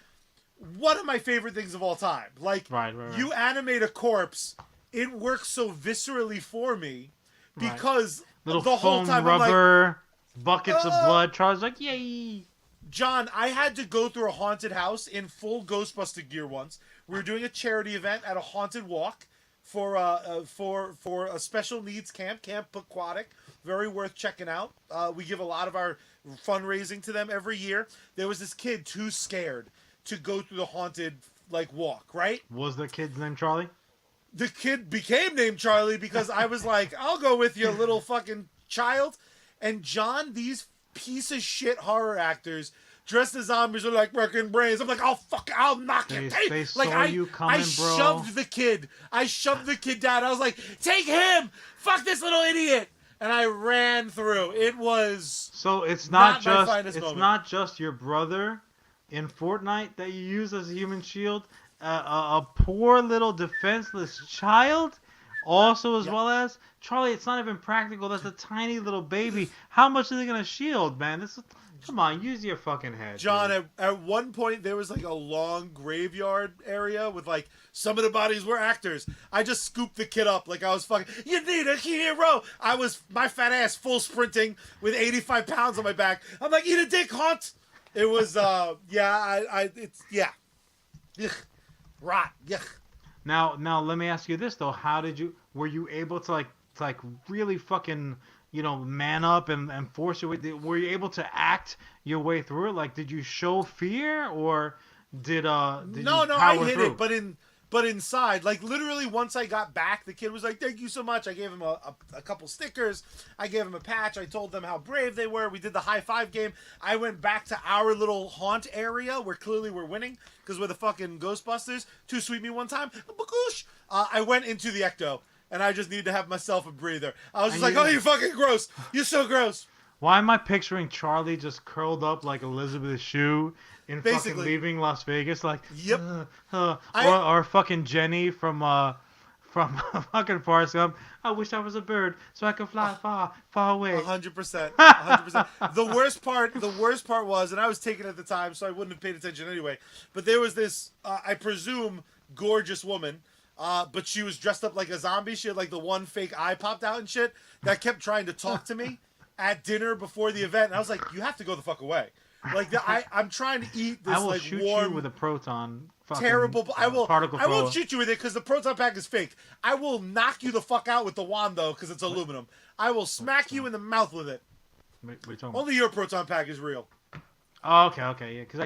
one of my favorite things of all time. Like, right. You animate a corpse, it works so viscerally for me because little the whole time rubber, I'm like, buckets of blood. Charles like, yay! John, I had to go through a haunted house in full Ghostbuster gear once. We were doing a charity event at a haunted walk for a special needs Camp Aquatic. Very worth checking out. We give a lot of our fundraising to them every year. There was this kid too scared to go through the haunted walk, right? Was the kid's name Charlie? The kid became named Charlie because I was like, I'll go with you, little fucking child. And John, these piece of shit horror actors dressed as zombies are like wrecking brains. I'm like, I'll knock it. They saw you coming, bro. Shoved the kid. I shoved the kid down. I was like, take him! Fuck this little idiot! And I ran through. It was it's not just your brother in Fortnite that you use as a human shield. A poor little defenseless child, also as well as Charlie. It's not even practical. That's a tiny little baby. How much are they gonna shield, man? Come on, use your fucking head. John, dude. at one point, there was like a long graveyard area with like some of the bodies were actors. I just scooped the kid up like I was fucking, you need a hero. I was, my fat ass full sprinting with 85 pounds on my back. I'm like, eat a dick, Hunt. It was, it's, yeah. Ugh. Rot. Yuck. Now, let me ask you this though: were you able to really fucking man up and force your way? Were you able to act your way through it? Like, did you show fear or did No, you I power hit through? it, but inside, like literally, once I got back, the kid was like, "Thank you so much." I gave him a couple stickers. I gave him a patch. I told them how brave they were. We did the high five game. I went back to our little haunt area where clearly we're winning because we're the fucking Ghostbusters. Too sweet me one time. Bakoosh. I went into the ecto and I just needed to have myself a breather. I was just like, "Oh, you fucking gross. You're so gross." Why am I picturing Charlie just curled up like Elizabeth Shue in Basically. fucking Leaving Las Vegas? Like, Yep. or fucking Jenny from fucking Forrest Gump. I wish I was a bird so I could fly far, far away. 100%. 100%. The worst part was, and I was taken at the time, so I wouldn't have paid attention anyway. But there was this, I presume, gorgeous woman. But she was dressed up like a zombie. She had like the one fake eye popped out and shit that kept trying to talk to me at dinner before the event. And I was like, you have to go the fuck away. Like I'm trying to eat this I will like shoot warm, you with a proton. terrible. I particle won't thrower. shoot you with it because the proton pack is fake. I will knock you the fuck out with the wand though because it's aluminum. I will smack you in the mouth with it. What are you talking about? Only your proton pack is real. Oh, okay, yeah, because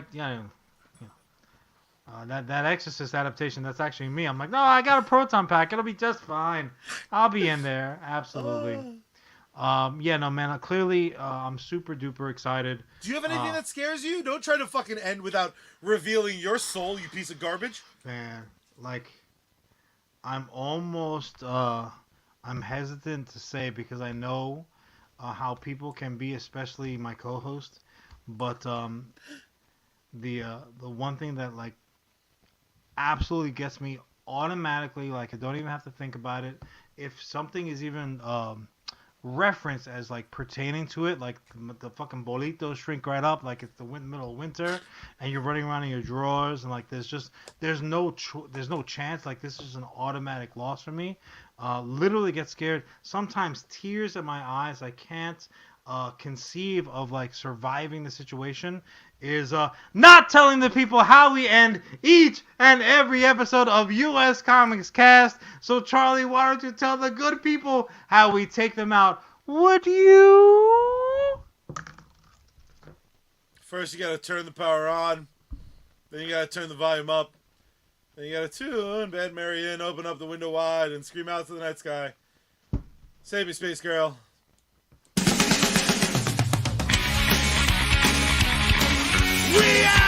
that Exorcist adaptation, that's actually me. I'm like, no, I got a proton pack. It'll be just fine. I'll be in there. Absolutely. No, man. Clearly, I'm super duper excited. Do you have anything that scares you? Don't try to fucking end without revealing your soul, you piece of garbage. Man, like, I'm almost, I'm hesitant to say because I know how people can be, especially my co-host. But the one thing that like absolutely gets me automatically, like I don't even have to think about it. If something is even referenced as like pertaining to it, like the fucking bolitos shrink right up, like it's the middle of winter, and you're running around in your drawers, and like there's no chance. Like this is an automatic loss for me. Literally get scared. Sometimes tears in my eyes. I can't conceive of like surviving the situation. Is not telling the people how we end each and every episode of US Comics Cast. So Charlie, why don't you tell the good people how we take them out? Would you? First, you gotta turn the power on. Then you gotta turn the volume up. Then you gotta tune Bad Mary in, open up the window wide, and scream out to the night sky. Save me, Space Girl. We are